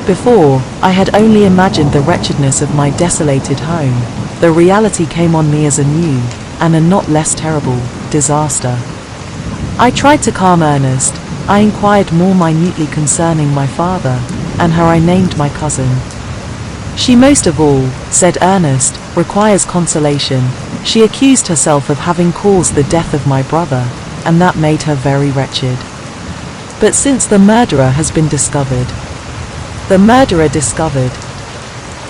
Before, I had only imagined the wretchedness of my desolated home. The reality came on me as a new, and a not less terrible, disaster. I tried to calm Ernest. I inquired more minutely concerning my father, and her I named my cousin. "She most of all," said Ernest, "requires consolation. She accused herself of having caused the death of my brother, and that made her very wretched. But since the murderer has been discovered..." The murderer discovered?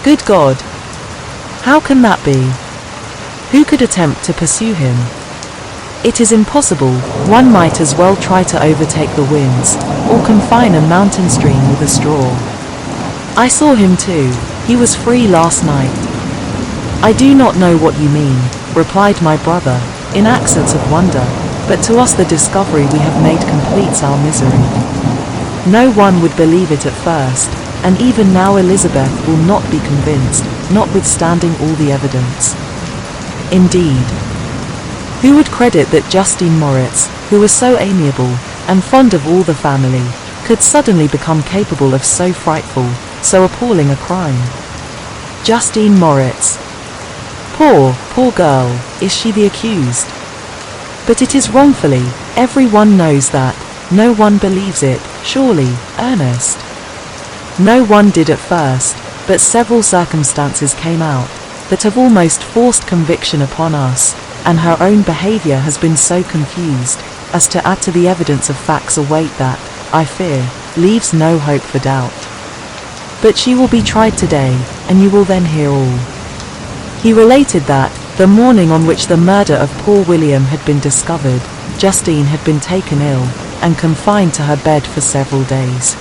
Good God! How can that be? Who could attempt to pursue him? It is impossible. One might as well try to overtake the winds, or confine a mountain stream with a straw. I saw him too. He was free last night. "I do not know what you mean," replied my brother, in accents of wonder, "but to us the discovery we have made completes our misery. No one would believe it at first, and even now Elizabeth will not be convinced, notwithstanding all the evidence. Indeed, who would credit that Justine Moritz, who was so amiable, and fond of all the family, could suddenly become capable of so frightful, so appalling a crime? Justine Moritz. Poor girl, is she the accused? But it is wrongfully, everyone knows that, no one believes it, surely, Ernest? No one did at first, but several circumstances came out, that have almost forced conviction upon us, and her own behavior has been so confused, as to add to the evidence of facts await that, I fear, leaves no hope for doubt. But she will be tried today, and you will then hear all. He related that, the morning on which the murder of poor William had been discovered, Justine had been taken ill, and confined to her bed for several days.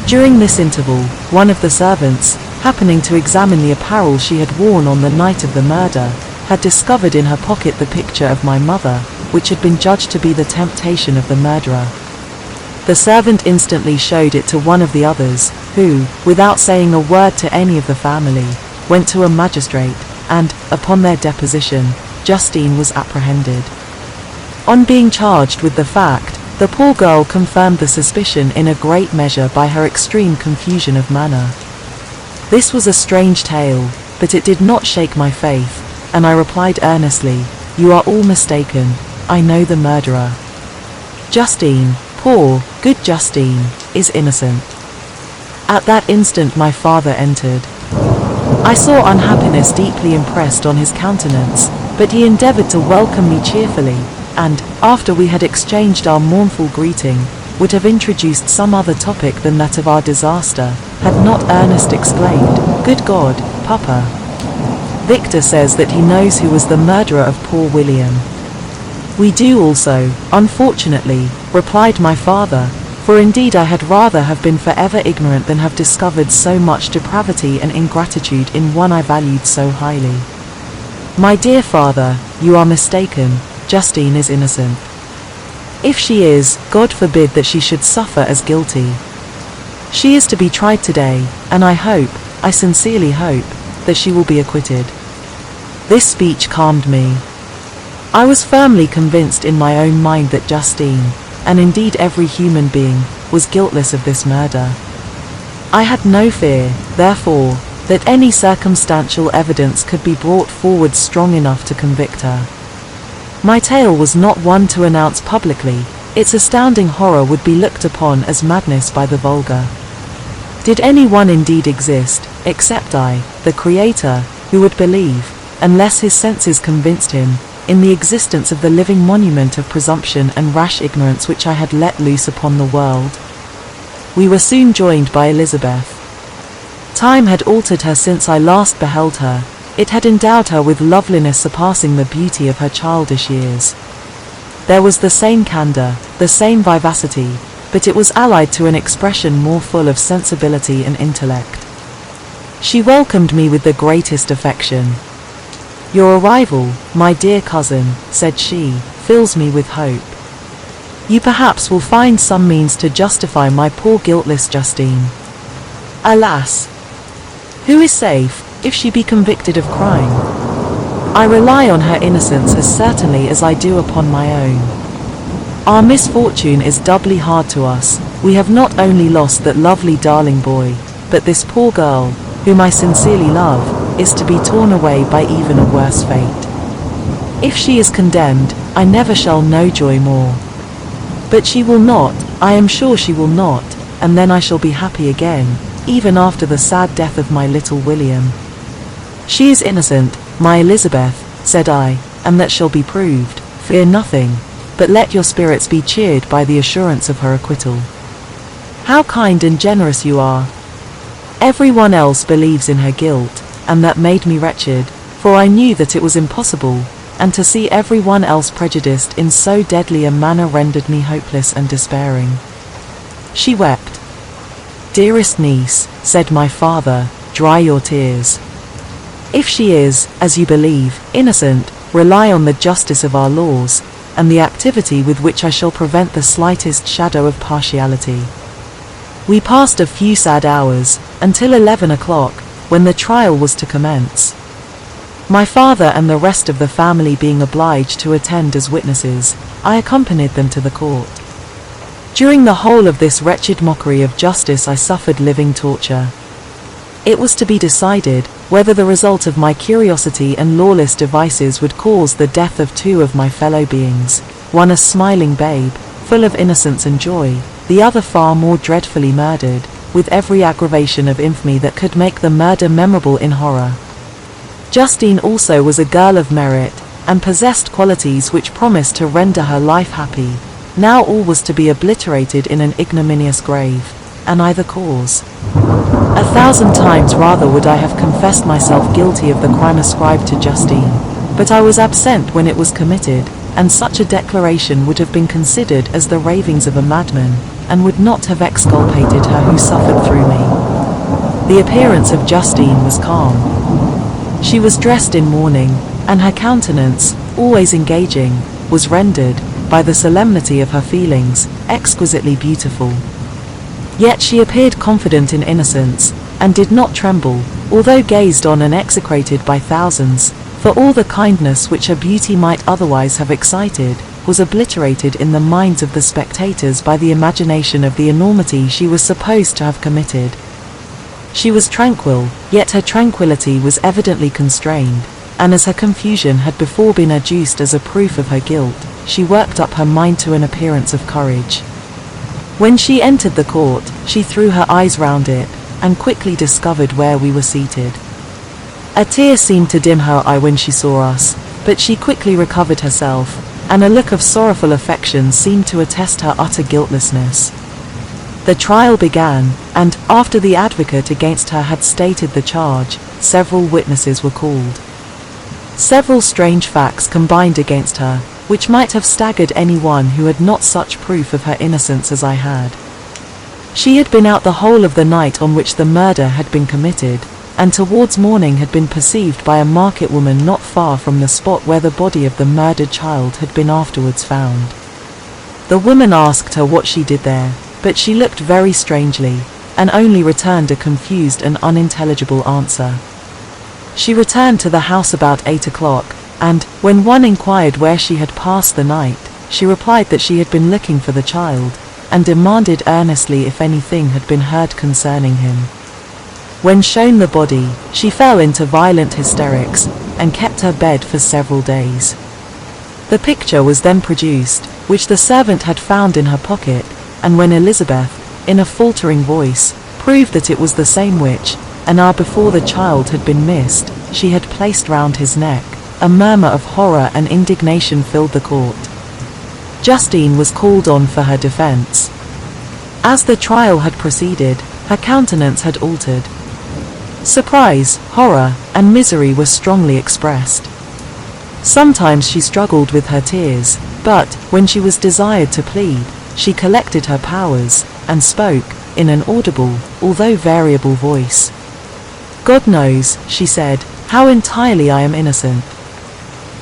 During this interval, one of the servants, happening to examine the apparel she had worn on the night of the murder, had discovered in her pocket the picture of my mother, which had been judged to be the temptation of the murderer. The servant instantly showed it to one of the others, who, without saying a word to any of the family, went to a magistrate, and, upon their deposition, Justine was apprehended. On being charged with the fact, the poor girl confirmed the suspicion in a great measure by her extreme confusion of manner. This was a strange tale, but it did not shake my faith, and I replied earnestly, "You are all mistaken, I know the murderer. Justine, poor, good Justine, is innocent." At that instant my father entered. I saw unhappiness deeply impressed on his countenance, but he endeavored to welcome me cheerfully, and, after we had exchanged our mournful greeting, would have introduced some other topic than that of our disaster, had not Ernest exclaimed, "Good God, Papa! Victor says that he knows who was the murderer of poor William." "We do also, unfortunately," replied my father, "for indeed I had rather have been forever ignorant than have discovered so much depravity and ingratitude in one I valued so highly. My dear father, you are mistaken, Justine is innocent. If she is, God forbid that she should suffer as guilty. She is to be tried today, and I sincerely hope, that she will be acquitted." This speech calmed me. I was firmly convinced in my own mind that Justine, and indeed every human being, was guiltless of this murder. I had no fear, therefore, that any circumstantial evidence could be brought forward strong enough to convict her. My tale was not one to announce publicly, its astounding horror would be looked upon as madness by the vulgar. Did any one indeed exist, except I, the Creator, who would believe, unless his senses convinced him, in the existence of the living monument of presumption and rash ignorance which I had let loose upon the world? We were soon joined by Elizabeth. Time had altered her since I last beheld her. It had endowed her with loveliness surpassing the beauty of her childish years. There was the same candor, the same vivacity, but it was allied to an expression more full of sensibility and intellect. She welcomed me with the greatest affection. "Your arrival, my dear cousin," said she, "fills me with hope. You perhaps will find some means to justify my poor guiltless Justine. Alas! Who is safe, if she be convicted of crime? I rely on her innocence as certainly as I do upon my own. Our misfortune is doubly hard to us. We have not only lost that lovely darling boy, but this poor girl, whom I sincerely love, is to be torn away by even a worse fate. If she is condemned, I never shall know joy more. But she will not, I am sure she will not, and then I shall be happy again, even after the sad death of my little William. She is innocent, my Elizabeth, said I, and that shall be proved. Fear nothing, but let your spirits be cheered by the assurance of her acquittal. How kind and generous you are. Everyone else believes in her guilt, and that made me wretched, for I knew that it was impossible, and to see everyone else prejudiced in so deadly a manner rendered me hopeless and despairing. She wept. Dearest niece, said my father, dry your tears. If she is, as you believe, innocent, rely on the justice of our laws, and the activity with which I shall prevent the slightest shadow of partiality. We passed a few sad hours, until 11 o'clock, when the trial was to commence. My father and the rest of the family being obliged to attend as witnesses, I accompanied them to the court. During the whole of this wretched mockery of justice I suffered living torture. It was to be decided, whether the result of my curiosity and lawless devices would cause the death of two of my fellow beings, one a smiling babe, full of innocence and joy, the other far more dreadfully murdered, with every aggravation of infamy that could make the murder memorable in horror. Justine also was a girl of merit, and possessed qualities which promised to render her life happy. Now all was to be obliterated in an ignominious grave, and I the cause. A 1,000 times rather would I have confessed myself guilty of the crime ascribed to Justine, but I was absent when it was committed, and such a declaration would have been considered as the ravings of a madman, and would not have exculpated her who suffered through me. The appearance of Justine was calm. She was dressed in mourning, and her countenance, always engaging, was rendered, by the solemnity of her feelings, exquisitely beautiful. Yet she appeared confident in innocence, and did not tremble, although gazed on and execrated by thousands, for all the kindness which her beauty might otherwise have excited, was obliterated in the minds of the spectators by the imagination of the enormity she was supposed to have committed. She was tranquil, yet her tranquillity was evidently constrained, and as her confusion had before been adduced as a proof of her guilt, she worked up her mind to an appearance of courage. When she entered the court, she threw her eyes round it, and quickly discovered where we were seated. A tear seemed to dim her eye when she saw us, but she quickly recovered herself, and a look of sorrowful affection seemed to attest her utter guiltlessness. The trial began, and, after the advocate against her had stated the charge, several witnesses were called. Several strange facts combined against her, which might have staggered anyone who had not such proof of her innocence as I had. She had been out the whole of the night on which the murder had been committed, and towards morning had been perceived by a market woman not far from the spot where the body of the murdered child had been afterwards found. The woman asked her what she did there, but she looked very strangely, and only returned a confused and unintelligible answer. She returned to the house about 8 o'clock, and, when one inquired where she had passed the night, she replied that she had been looking for the child, and demanded earnestly if anything had been heard concerning him. When shown the body, she fell into violent hysterics, and kept her bed for several days. The picture was then produced, which the servant had found in her pocket, and when Elizabeth, in a faltering voice, proved that it was the same which, an hour before the child had been missed, she had placed round his neck, a murmur of horror and indignation filled the court. Justine was called on for her defense. As the trial had proceeded, her countenance had altered. Surprise, horror, and misery were strongly expressed. Sometimes she struggled with her tears, but, when she was desired to plead, she collected her powers, and spoke, in an audible, although variable voice. "God knows," she said, "how entirely I am innocent.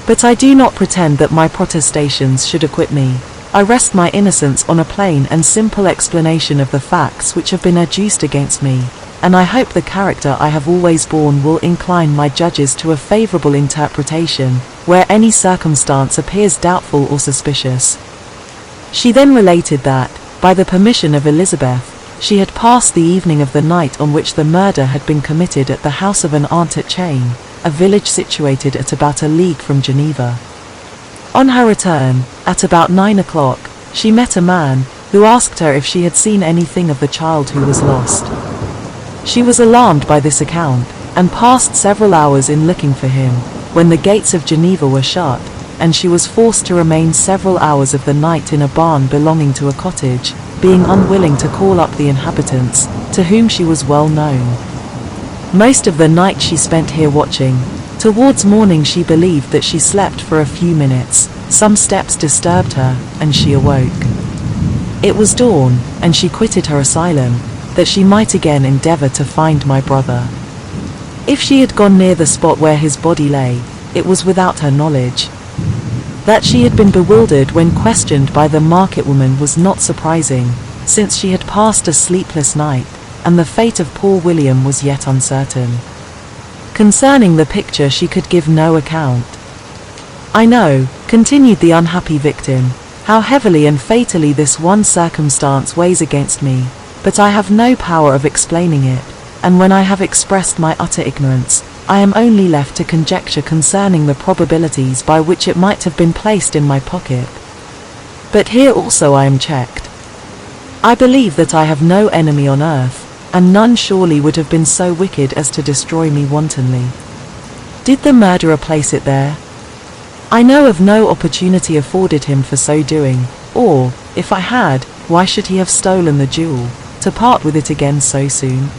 But I do not pretend that my protestations should acquit me. I rest my innocence on a plain and simple explanation of the facts which have been adduced against me, and I hope the character I have always borne will incline my judges to a favourable interpretation, where any circumstance appears doubtful or suspicious." She then related that, by the permission of Elizabeth, she had passed the evening of the night on which the murder had been committed at the house of an aunt at Chain, a village situated at about a league from Geneva. On her return, at about 9 o'clock, she met a man, who asked her if she had seen anything of the child who was lost. She was alarmed by this account, and passed several hours in looking for him, when the gates of Geneva were shut, and she was forced to remain several hours of the night in a barn belonging to a cottage, being unwilling to call up the inhabitants, to whom she was well known. Most of the night she spent here watching. Towards morning she believed that she slept for a few minutes, some steps disturbed her, and she awoke. It was dawn, and she quitted her asylum, that she might again endeavour to find my brother. If she had gone near the spot where his body lay, it was without her knowledge. That she had been bewildered when questioned by the market woman was not surprising, since she had passed a sleepless night, and the fate of poor William was yet uncertain. Concerning the picture she could give no account. "I know," continued the unhappy victim, "how heavily and fatally this one circumstance weighs against me, but I have no power of explaining it, and when I have expressed my utter ignorance, I am only left to conjecture concerning the probabilities by which it might have been placed in my pocket. But here also I am checked. I believe that I have no enemy on earth, and none surely would have been so wicked as to destroy me wantonly. Did the murderer place it there? I know of no opportunity afforded him for so doing, or, if I had, why should he have stolen the jewel, to part with it again so soon?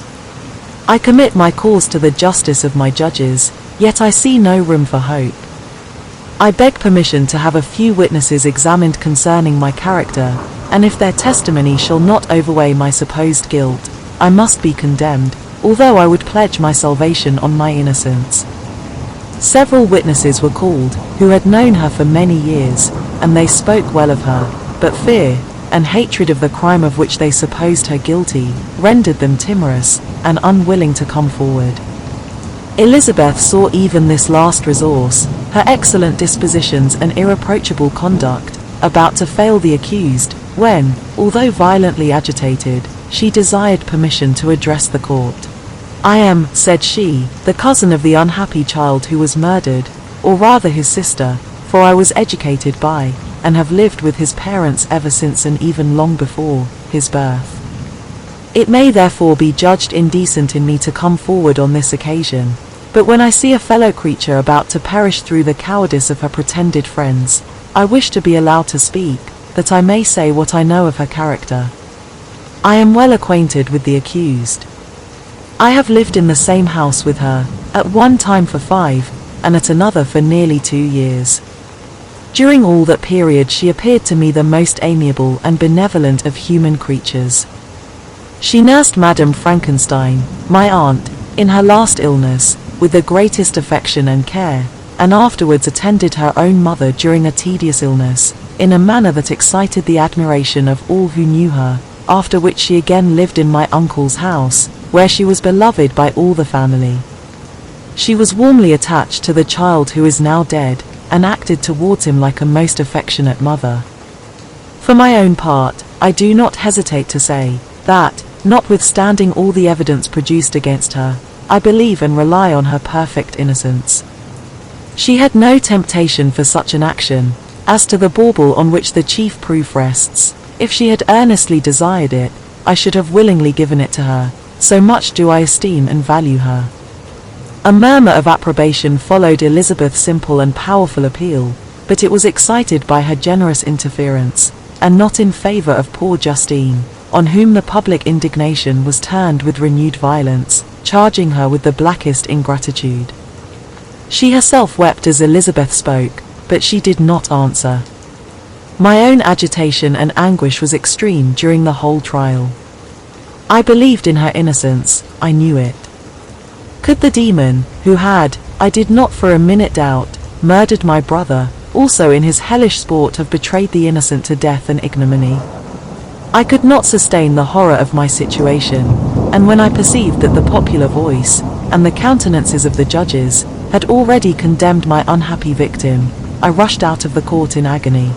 I commit my cause to the justice of my judges, yet I see no room for hope. I beg permission to have a few witnesses examined concerning my character, and if their testimony shall not overweigh my supposed guilt, I must be condemned, although I would pledge my salvation on my innocence. Several witnesses were called, who had known her for many years, and they spoke well of her, but fear, and hatred of the crime of which they supposed her guilty, rendered them timorous, and unwilling to come forward. Elizabeth saw even this last resource, her excellent dispositions and irreproachable conduct, about to fail the accused, when, although violently agitated, she desired permission to address the court. "I am," said she, "the cousin of the unhappy child who was murdered, or rather his sister, for I was educated by, and have lived with his parents ever since and even long before, his birth. It may therefore be judged indecent in me to come forward on this occasion, but when I see a fellow creature about to perish through the cowardice of her pretended friends, I wish to be allowed to speak, that I may say what I know of her character. I am well acquainted with the accused. I have lived in the same house with her, at one time for 5, and at another for nearly 2 years. During all that period she appeared to me the most amiable and benevolent of human creatures. She nursed Madame Frankenstein, my aunt, in her last illness, with the greatest affection and care, and afterwards attended her own mother during a tedious illness, in a manner that excited the admiration of all who knew her, after which she again lived in my uncle's house, where she was beloved by all the family. She was warmly attached to the child who is now dead, and acted towards him like a most affectionate mother. For my own part, I do not hesitate to say, that, notwithstanding all the evidence produced against her, I believe and rely on her perfect innocence. She had no temptation for such an action. As to the bauble on which the chief proof rests, if she had earnestly desired it, I should have willingly given it to her, so much do I esteem and value her." A murmur of approbation followed Elizabeth's simple and powerful appeal, but it was excited by her generous interference, and not in favour of poor Justine, on whom the public indignation was turned with renewed violence, charging her with the blackest ingratitude. She herself wept as Elizabeth spoke, but she did not answer. My own agitation and anguish was extreme during the whole trial. I believed in her innocence, I knew it. Could the demon, who had, I did not for a minute doubt, murdered my brother, also in his hellish sport have betrayed the innocent to death and ignominy? I could not sustain the horror of my situation, and when I perceived that the popular voice, and the countenances of the judges, had already condemned my unhappy victim, I rushed out of the court in agony.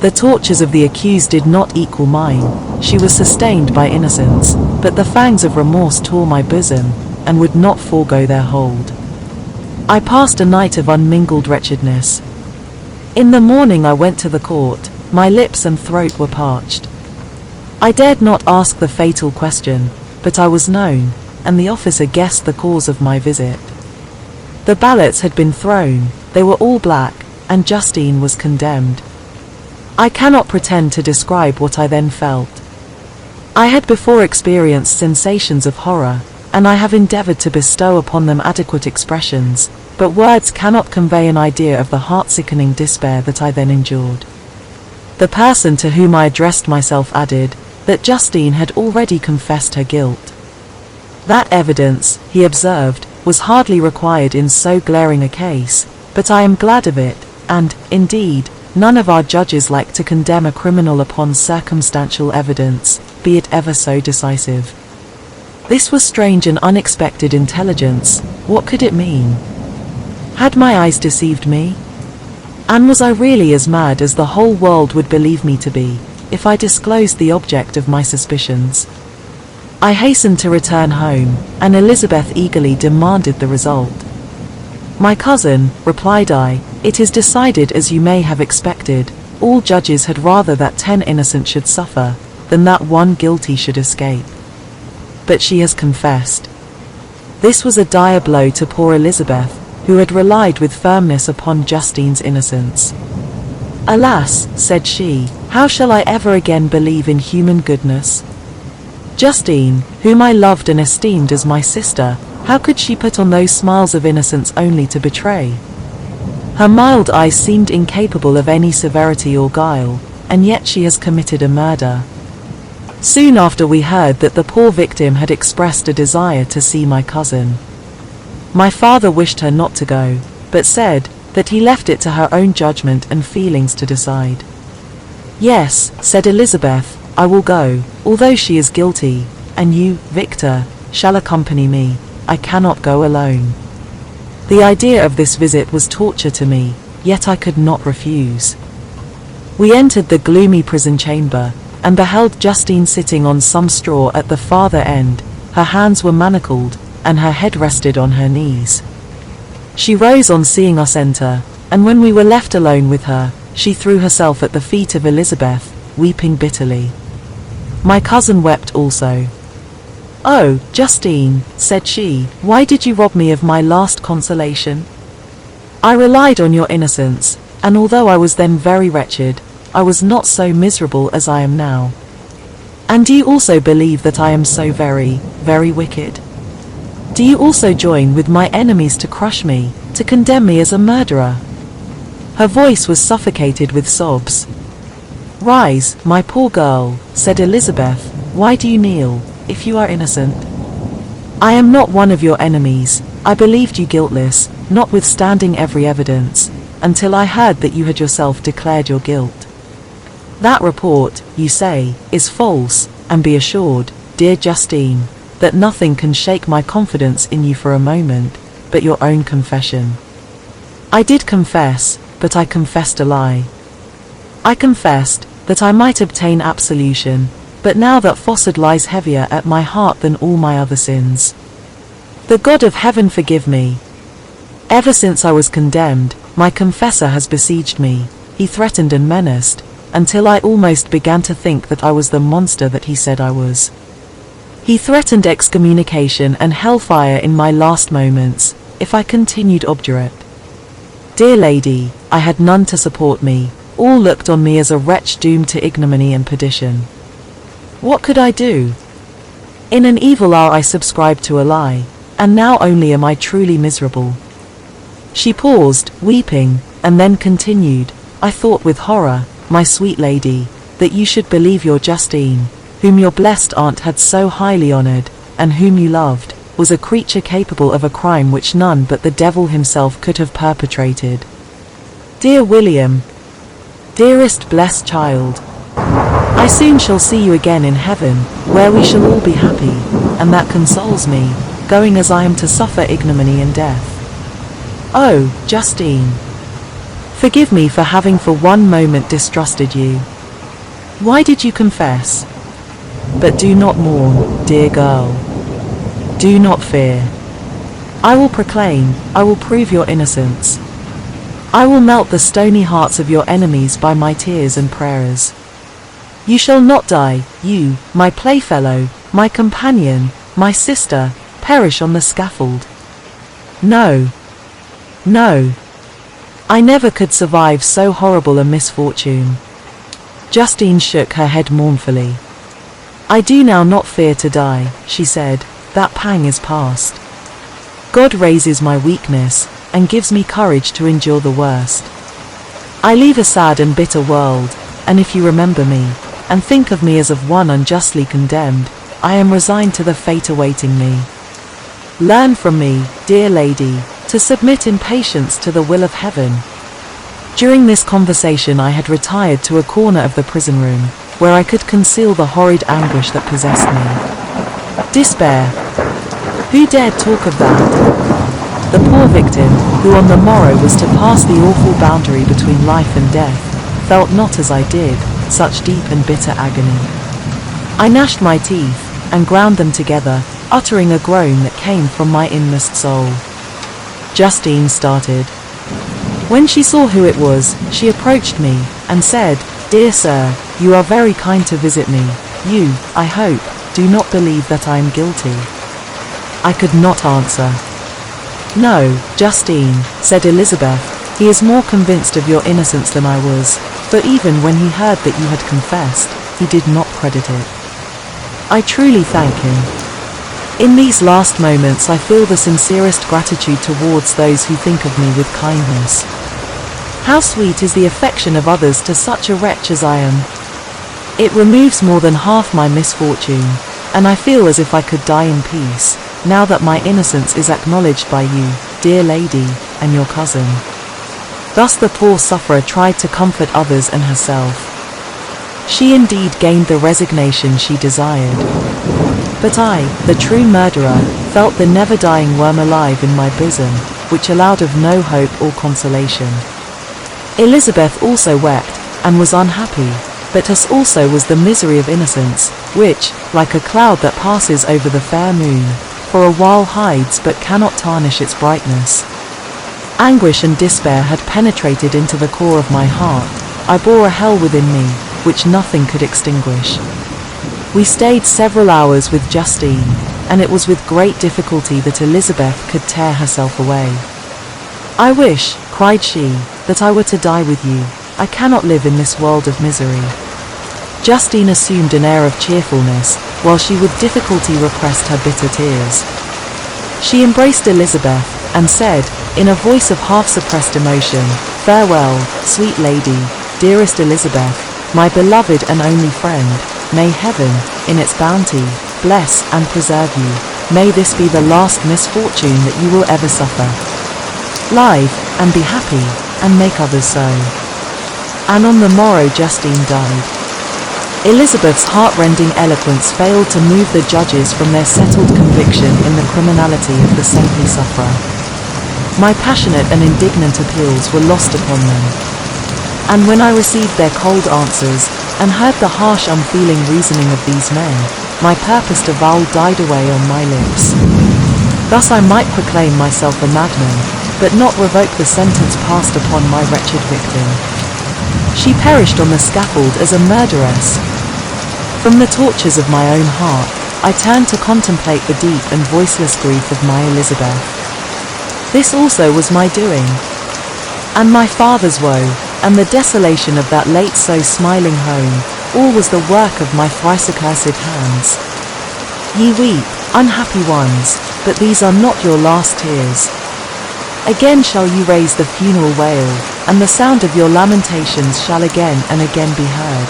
The tortures of the accused did not equal mine. She was sustained by innocence, but the fangs of remorse tore my bosom, and would not forego their hold. I passed a night of unmingled wretchedness. In the morning I went to the court, my lips and throat were parched. I dared not ask the fatal question, but I was known, and the officer guessed the cause of my visit. The ballots had been thrown, they were all black, and Justine was condemned. I cannot pretend to describe what I then felt. I had before experienced sensations of horror, and I have endeavored to bestow upon them adequate expressions, but words cannot convey an idea of the heart-sickening despair that I then endured. The person to whom I addressed myself added, that Justine had already confessed her guilt. That evidence, he observed, was hardly required in so glaring a case, but I am glad of it, and, indeed, none of our judges like to condemn a criminal upon circumstantial evidence, be it ever so decisive. This was strange and unexpected intelligence. What could it mean? Had my eyes deceived me? And was I really as mad as the whole world would believe me to be, if I disclosed the object of my suspicions? I hastened to return home, and Elizabeth eagerly demanded the result. "My cousin," replied I, "it is decided as you may have expected. All judges had rather that 10 innocent should suffer, than that 1 guilty should escape. But she has confessed." This was a dire blow to poor Elizabeth, who had relied with firmness upon Justine's innocence. "Alas," said she, "how shall I ever again believe in human goodness?" Justine, whom I loved and esteemed as my sister, how could she put on those smiles of innocence only to betray? Her mild eyes seemed incapable of any severity or guile, and yet she has committed a murder. Soon after we heard that the poor victim had expressed a desire to see my cousin. My father wished her not to go, but said that he left it to her own judgment and feelings to decide. Yes, said Elizabeth, I will go, although she is guilty, and you, Victor, shall accompany me. I cannot go alone. The idea of this visit was torture to me, yet I could not refuse. We entered the gloomy prison chamber, and beheld Justine sitting on some straw at the farther end. Her hands were manacled, and her head rested on her knees. She rose on seeing us enter, and when we were left alone with her, she threw herself at the feet of Elizabeth, weeping bitterly. My cousin wept also. Oh, Justine, said she, why did you rob me of my last consolation? I relied on your innocence, and although I was then very wretched, I was not so miserable as I am now. And do you also believe that I am so very, very wicked? Do you also join with my enemies to crush me, to condemn me as a murderer? Her voice was suffocated with sobs. Rise, my poor girl, said Elizabeth, why do you kneel, if you are innocent? I am not one of your enemies. I believed you guiltless, notwithstanding every evidence, until I heard that you had yourself declared your guilt. That report, you say, is false, and be assured, dear Justine, that nothing can shake my confidence in you for a moment, but your own confession. I did confess, but I confessed a lie. I confessed that I might obtain absolution, but now that falsehood lies heavier at my heart than all my other sins. The God of heaven forgive me. Ever since I was condemned, my confessor has besieged me. He threatened and menaced, until I almost began to think that I was the monster that he said I was. He threatened excommunication and hellfire in my last moments, if I continued obdurate. Dear lady, I had none to support me. All looked on me as a wretch doomed to ignominy and perdition. What could I do? In an evil hour I subscribed to a lie, and now only am I truly miserable. She paused, weeping, and then continued, I thought with horror, my sweet lady, that you should believe your Justine, whom your blessed aunt had so highly honored, and whom you loved, was a creature capable of a crime which none but the devil himself could have perpetrated. Dear William, dearest blessed child, I soon shall see you again in heaven, where we shall all be happy, and that consoles me, going as I am to suffer ignominy and death. Oh, Justine, forgive me for having for one moment distrusted you. Why did you confess? But do not mourn, dear girl. Do not fear. I will proclaim, I will prove your innocence. I will melt the stony hearts of your enemies by my tears and prayers. You shall not die, you, my playfellow, my companion, my sister, perish on the scaffold. No. No. I never could survive so horrible a misfortune. Justine shook her head mournfully. I do now not fear to die, she said, that pang is past. God raises my weakness, and gives me courage to endure the worst. I leave a sad and bitter world, and if you remember me, and think of me as of one unjustly condemned, I am resigned to the fate awaiting me. Learn from me, dear lady, to submit in patience to the will of heaven. During this conversation I had retired to a corner of the prison room, where I could conceal the horrid anguish that possessed me. Despair. Who dared talk of that? The poor victim, who on the morrow was to pass the awful boundary between life and death, felt not as I did, such deep and bitter agony. I gnashed my teeth, and ground them together, uttering a groan that came from my inmost soul. Justine started. When she saw who it was, she approached me, and said, Dear sir, you are very kind to visit me. You, I hope, do not believe that I am guilty. I could not answer. No, Justine, said Elizabeth, he is more convinced of your innocence than I was, for even when he heard that you had confessed, he did not credit it. I truly thank him. In these last moments I feel the sincerest gratitude towards those who think of me with kindness. How sweet is the affection of others to such a wretch as I am. It removes more than half my misfortune, and I feel as if I could die in peace, now that my innocence is acknowledged by you, dear lady, and your cousin. Thus the poor sufferer tried to comfort others and herself. She indeed gained the resignation she desired. But I, the true murderer, felt the never-dying worm alive in my bosom, which allowed of no hope or consolation. Elizabeth also wept, and was unhappy, but as also was the misery of innocence, which, like a cloud that passes over the fair moon, for a while hides but cannot tarnish its brightness. Anguish and despair had penetrated into the core of my heart. I bore a hell within me, which nothing could extinguish. We stayed several hours with Justine, and it was with great difficulty that Elizabeth could tear herself away. "I wish," cried she, "that I were to die with you. I cannot live in this world of misery." Justine assumed an air of cheerfulness, while she with difficulty repressed her bitter tears. She embraced Elizabeth, and said, in a voice of half-suppressed emotion, "Farewell, sweet lady, dearest Elizabeth, my beloved and only friend. May heaven, in its bounty, bless and preserve you. May this be the last misfortune that you will ever suffer. Live, and be happy, and make others so." And on the morrow Justine died. Elizabeth's heart-rending eloquence failed to move the judges from their settled conviction in the criminality of the saintly sufferer. My passionate and indignant appeals were lost upon them. And when I received their cold answers, and heard the harsh unfeeling reasoning of these men, my purpose to vow died away on my lips. Thus I might proclaim myself a madman, but not revoke the sentence passed upon my wretched victim. She perished on the scaffold as a murderess. From the tortures of my own heart, I turned to contemplate the deep and voiceless grief of my Elizabeth. This also was my doing, and my father's woe, and the desolation of that late so smiling home, all was the work of my thrice accursed hands. Ye weep, unhappy ones, but these are not your last tears. Again shall you raise the funeral wail, and the sound of your lamentations shall again and again be heard.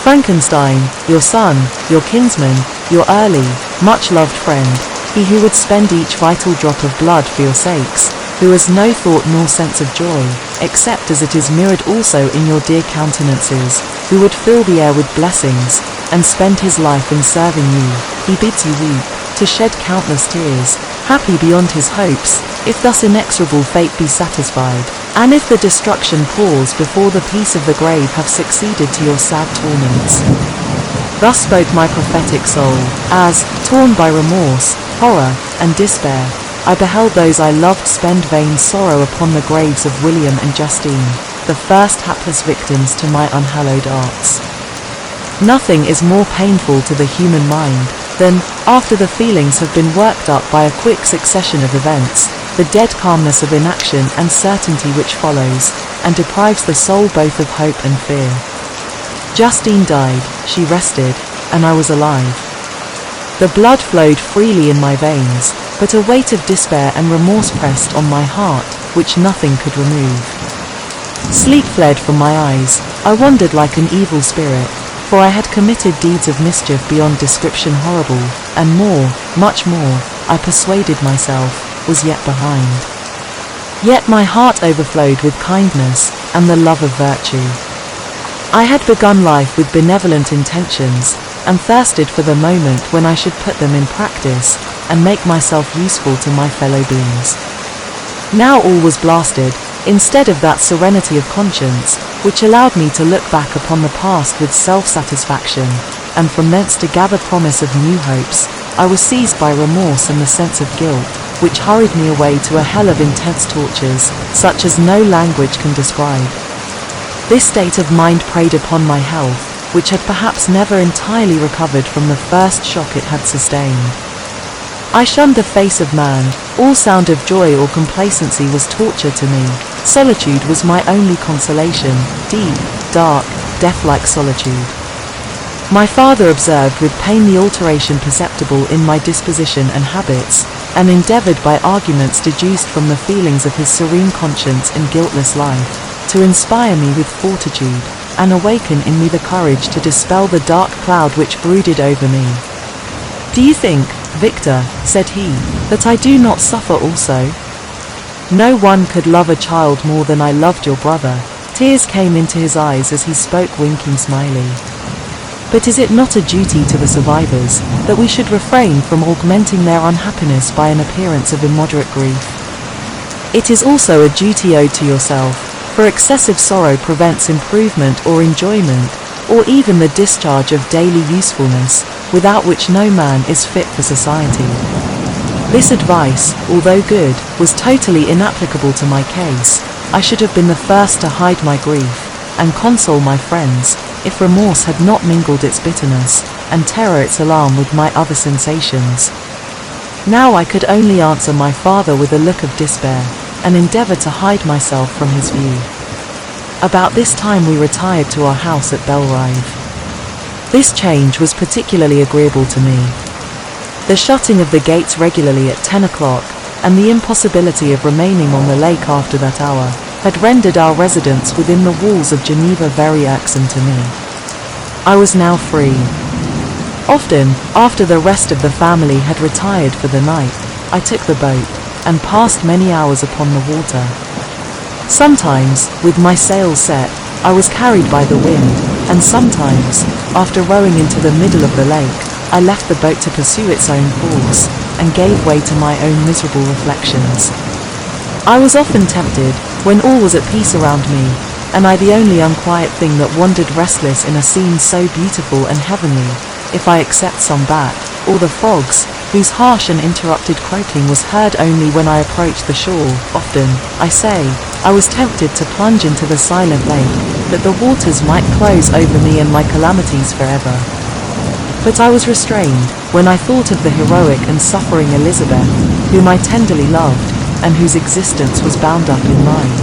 Frankenstein, your son, your kinsman, your early, much-loved friend, he who would spend each vital drop of blood for your sakes, who has no thought nor sense of joy, except as it is mirrored also in your dear countenances, who would fill the air with blessings, and spend his life in serving you, he bids you weep, to shed countless tears, happy beyond his hopes, if thus inexorable fate be satisfied, and if the destruction pause before the peace of the grave have succeeded to your sad torments. Thus spoke my prophetic soul, as, torn by remorse, horror, and despair, I beheld those I loved spend vain sorrow upon the graves of William and Justine, the first hapless victims to my unhallowed arts. Nothing is more painful to the human mind than, after the feelings have been worked up by a quick succession of events, the dead calmness of inaction and certainty which follows, and deprives the soul both of hope and fear. Justine died, she rested, and I was alive. The blood flowed freely in my veins, but a weight of despair and remorse pressed on my heart, which nothing could remove. Sleep fled from my eyes, I wandered like an evil spirit, for I had committed deeds of mischief beyond description horrible, and more, much more, I persuaded myself, was yet behind. Yet my heart overflowed with kindness, and the love of virtue. I had begun life with benevolent intentions, and thirsted for the moment when I should put them in practice, and make myself useful to my fellow beings. Now all was blasted, instead of that serenity of conscience, which allowed me to look back upon the past with self-satisfaction, and from thence to gather promise of new hopes, I was seized by remorse and the sense of guilt, which hurried me away to a hell of intense tortures, such as no language can describe. This state of mind preyed upon my health, which had perhaps never entirely recovered from the first shock it had sustained. I shunned the face of man, all sound of joy or complacency was torture to me, solitude was my only consolation, deep, dark, death-like solitude. My father observed with pain the alteration perceptible in my disposition and habits, and endeavored by arguments deduced from the feelings of his serene conscience and guiltless life, to inspire me with fortitude, and awaken in me the courage to dispel the dark cloud which brooded over me. "Do you think, Victor," said he, "that I do not suffer also? No one could love a child more than I loved your brother." Tears came into his eyes as he spoke, winking slyly. "But is it not a duty to the survivors, that we should refrain from augmenting their unhappiness by an appearance of immoderate grief? It is also a duty owed to yourself, for excessive sorrow prevents improvement or enjoyment, or even the discharge of daily usefulness, without which no man is fit for society." This advice, although good, was totally inapplicable to my case. I should have been the first to hide my grief, and console my friends, if remorse had not mingled its bitterness, and terror its alarm with my other sensations. Now I could only answer my father with a look of despair, and endeavour to hide myself from his view. About this time we retired to our house at Belrive. This change was particularly agreeable to me. The shutting of the gates regularly at 10 o'clock, and the impossibility of remaining on the lake after that hour, had rendered our residence within the walls of Geneva very irksome to me. I was now free. Often, after the rest of the family had retired for the night, I took the boat, and passed many hours upon the water. Sometimes, with my sails set, I was carried by the wind, and sometimes, after rowing into the middle of the lake, I left the boat to pursue its own course, and gave way to my own miserable reflections. I was often tempted, when all was at peace around me, and I the only unquiet thing that wandered restless in a scene so beautiful and heavenly, if I except some bat, or the frogs, whose harsh and interrupted croaking was heard only when I approached the shore. Often, I say, I was tempted to plunge into the silent lake, that the waters might close over me and my calamities forever. But I was restrained, when I thought of the heroic and suffering Elizabeth, whom I tenderly loved, and whose existence was bound up in mine.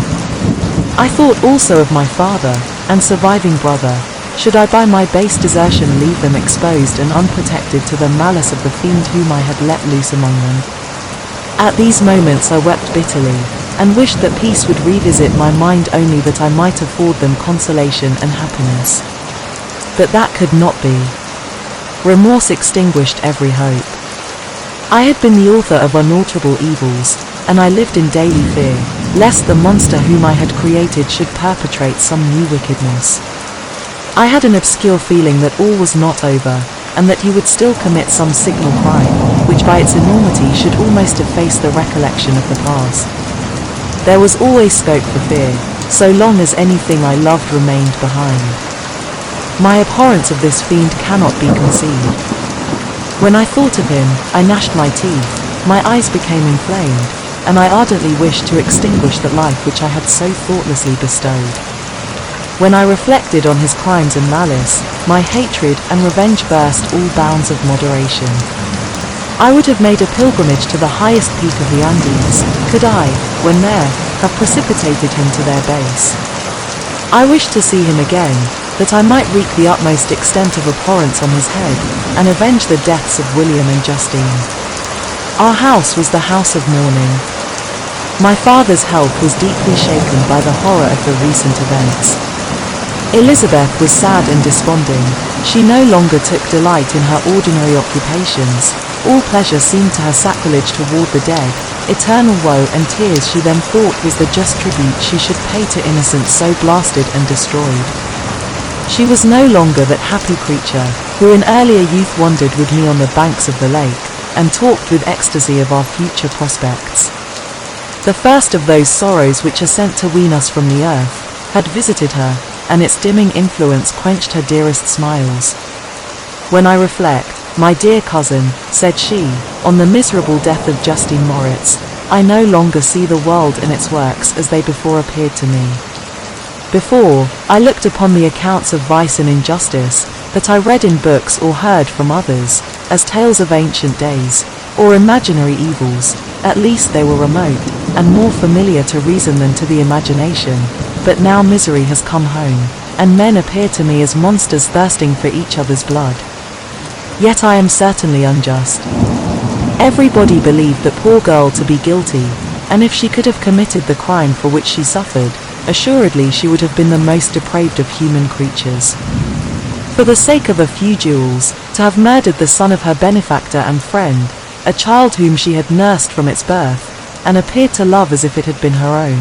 I thought also of my father, and surviving brother. Should I by my base desertion leave them exposed and unprotected to the malice of the fiend whom I had let loose among them? At these moments I wept bitterly, and wished that peace would revisit my mind, only that I might afford them consolation and happiness. But that could not be. Remorse extinguished every hope. I had been the author of unalterable evils, and I lived in daily fear, lest the monster whom I had created should perpetrate some new wickedness. I had an obscure feeling that all was not over, and that he would still commit some signal crime, which by its enormity should almost efface the recollection of the past. There was always scope for fear, so long as anything I loved remained behind. My abhorrence of this fiend cannot be conceived. When I thought of him, I gnashed my teeth, my eyes became inflamed, and I ardently wished to extinguish the life which I had so thoughtlessly bestowed. When I reflected on his crimes and malice, my hatred and revenge burst all bounds of moderation. I would have made a pilgrimage to the highest peak of the Andes, could I, when there, have precipitated him to their base. I wished to see him again, that I might wreak the utmost extent of abhorrence on his head, and avenge the deaths of William and Justine. Our house was the house of mourning. My father's health was deeply shaken by the horror of the recent events. Elizabeth was sad and desponding. She no longer took delight in her ordinary occupations. All pleasure seemed to her sacrilege toward the dead. Eternal woe and tears she then thought was the just tribute she should pay to innocence so blasted and destroyed. She was no longer that happy creature, who in earlier youth wandered with me on the banks of the lake, and talked with ecstasy of our future prospects. The first of those sorrows which are sent to wean us from the earth, had visited her, and its dimming influence quenched her dearest smiles. When I reflect, my dear cousin, said she, on the miserable death of Justine Moritz, I no longer see the world and its works as they before appeared to me. Before, I looked upon the accounts of vice and injustice, that I read in books or heard from others, as tales of ancient days, or imaginary evils. At least they were remote, and more familiar to reason than to the imagination. But now misery has come home, and men appear to me as monsters thirsting for each other's blood. Yet I am certainly unjust. Everybody believed the poor girl to be guilty, and if she could have committed the crime for which she suffered, assuredly she would have been the most depraved of human creatures. For the sake of a few jewels, to have murdered the son of her benefactor and friend, a child whom she had nursed from its birth, and appeared to love as if it had been her own.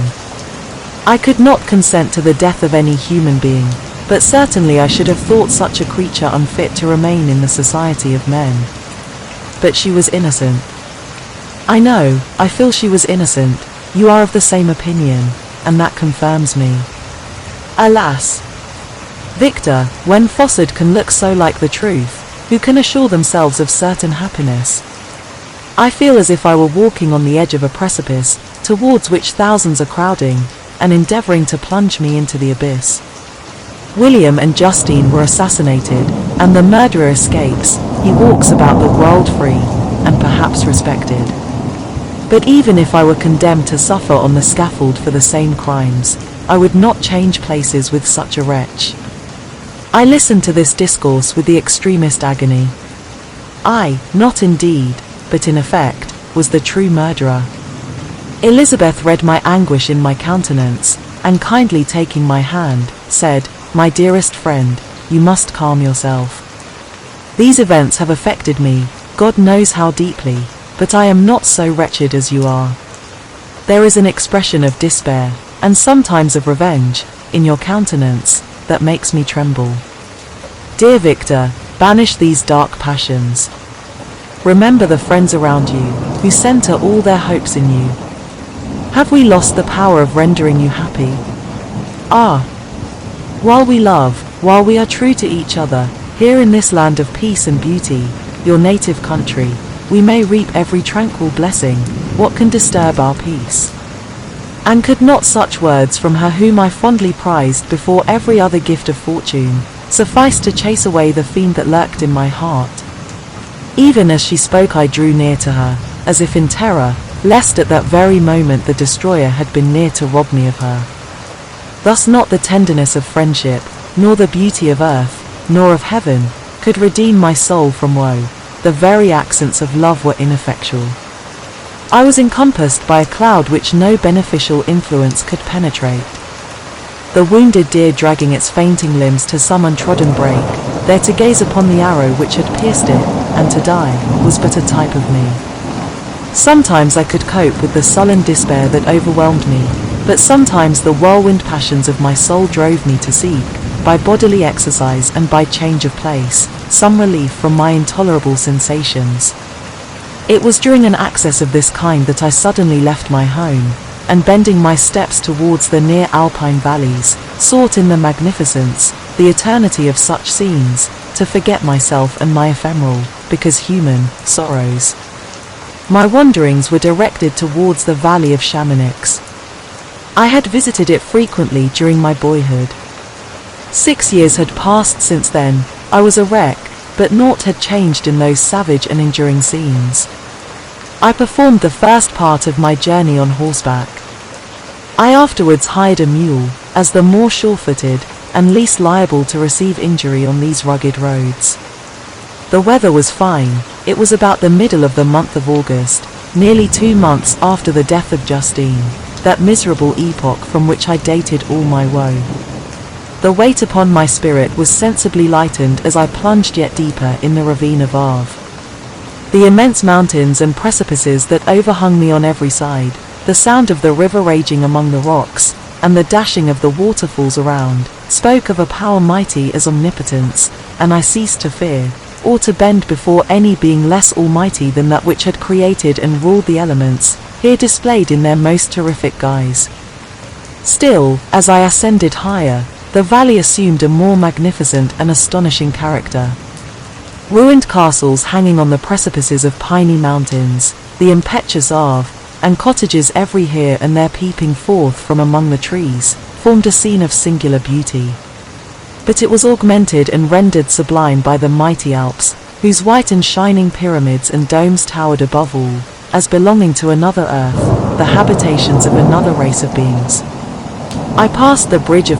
I could not consent to the death of any human being, but certainly I should have thought such a creature unfit to remain in the society of men. But she was innocent. I know, I feel she was innocent. You are of the same opinion, and that confirms me. Alas! Victor, when falsehood can look so like the truth, who can assure themselves of certain happiness? I feel as if I were walking on the edge of a precipice, towards which thousands are crowding, and endeavoring to plunge me into the abyss. William and Justine were assassinated, and the murderer escapes. He walks about the world free, and perhaps respected. But even if I were condemned to suffer on the scaffold for the same crimes, I would not change places with such a wretch. I listened to this discourse with the extremest agony. I, not indeed, but in effect, was the true murderer. Elizabeth read my anguish in my countenance, and kindly taking my hand, said, "My dearest friend, you must calm yourself. These events have affected me, God knows how deeply, but I am not so wretched as you are. There is an expression of despair, and sometimes of revenge, in your countenance, that makes me tremble. Dear Victor, banish these dark passions. Remember the friends around you, who center all their hopes in you. Have we lost the power of rendering you happy? Ah! While we love, while we are true to each other, here in this land of peace and beauty, your native country, we may reap every tranquil blessing. What can disturb our peace? And could not such words from her whom I fondly prized before every other gift of fortune, suffice to chase away the fiend that lurked in my heart? Even as she spoke I drew near to her, as if in terror, lest at that very moment the destroyer had been near to rob me of her. Thus not the tenderness of friendship, nor the beauty of earth, nor of heaven, could redeem my soul from woe. The very accents of love were ineffectual. I was encompassed by a cloud which no beneficial influence could penetrate. The wounded deer dragging its fainting limbs to some untrodden brake, there to gaze upon the arrow which had pierced it, and to die, was but a type of me. Sometimes I could cope with the sullen despair that overwhelmed me, but sometimes the whirlwind passions of my soul drove me to seek, by bodily exercise and by change of place, some relief from my intolerable sensations. It was during an access of this kind that I suddenly left my home, and bending my steps towards the near alpine valleys, sought in the magnificence, the eternity of such scenes, to forget myself and my ephemeral, because human, sorrows. My wanderings were directed towards the valley of Chamonix. I had visited it frequently during my boyhood. 6 years had passed since then. I was a wreck, but naught had changed in those savage and enduring scenes. I performed the first part of my journey on horseback. I afterwards hired a mule, as the more sure-footed, and least liable to receive injury on these rugged roads. The weather was fine. It was about the middle of the month of August, nearly 2 months after the death of Justine, that miserable epoch from which I dated all my woe. The weight upon my spirit was sensibly lightened as I plunged yet deeper in the ravine of Arve. The immense mountains and precipices that overhung me on every side, the sound of the river raging among the rocks, and the dashing of the waterfalls around, spoke of a power mighty as omnipotence, and I ceased to fear, or to bend before any being less almighty than that which had created and ruled the elements, here displayed in their most terrific guise. Still, as I ascended higher, the valley assumed a more magnificent and astonishing character. Ruined castles hanging on the precipices of piny mountains, the impetuous Arve, and cottages every here and there peeping forth from among the trees, formed a scene of singular beauty. But it was augmented and rendered sublime by the mighty Alps, whose white and shining pyramids and domes towered above all, as belonging to another earth, the habitations of another race of beings. I passed the bridge of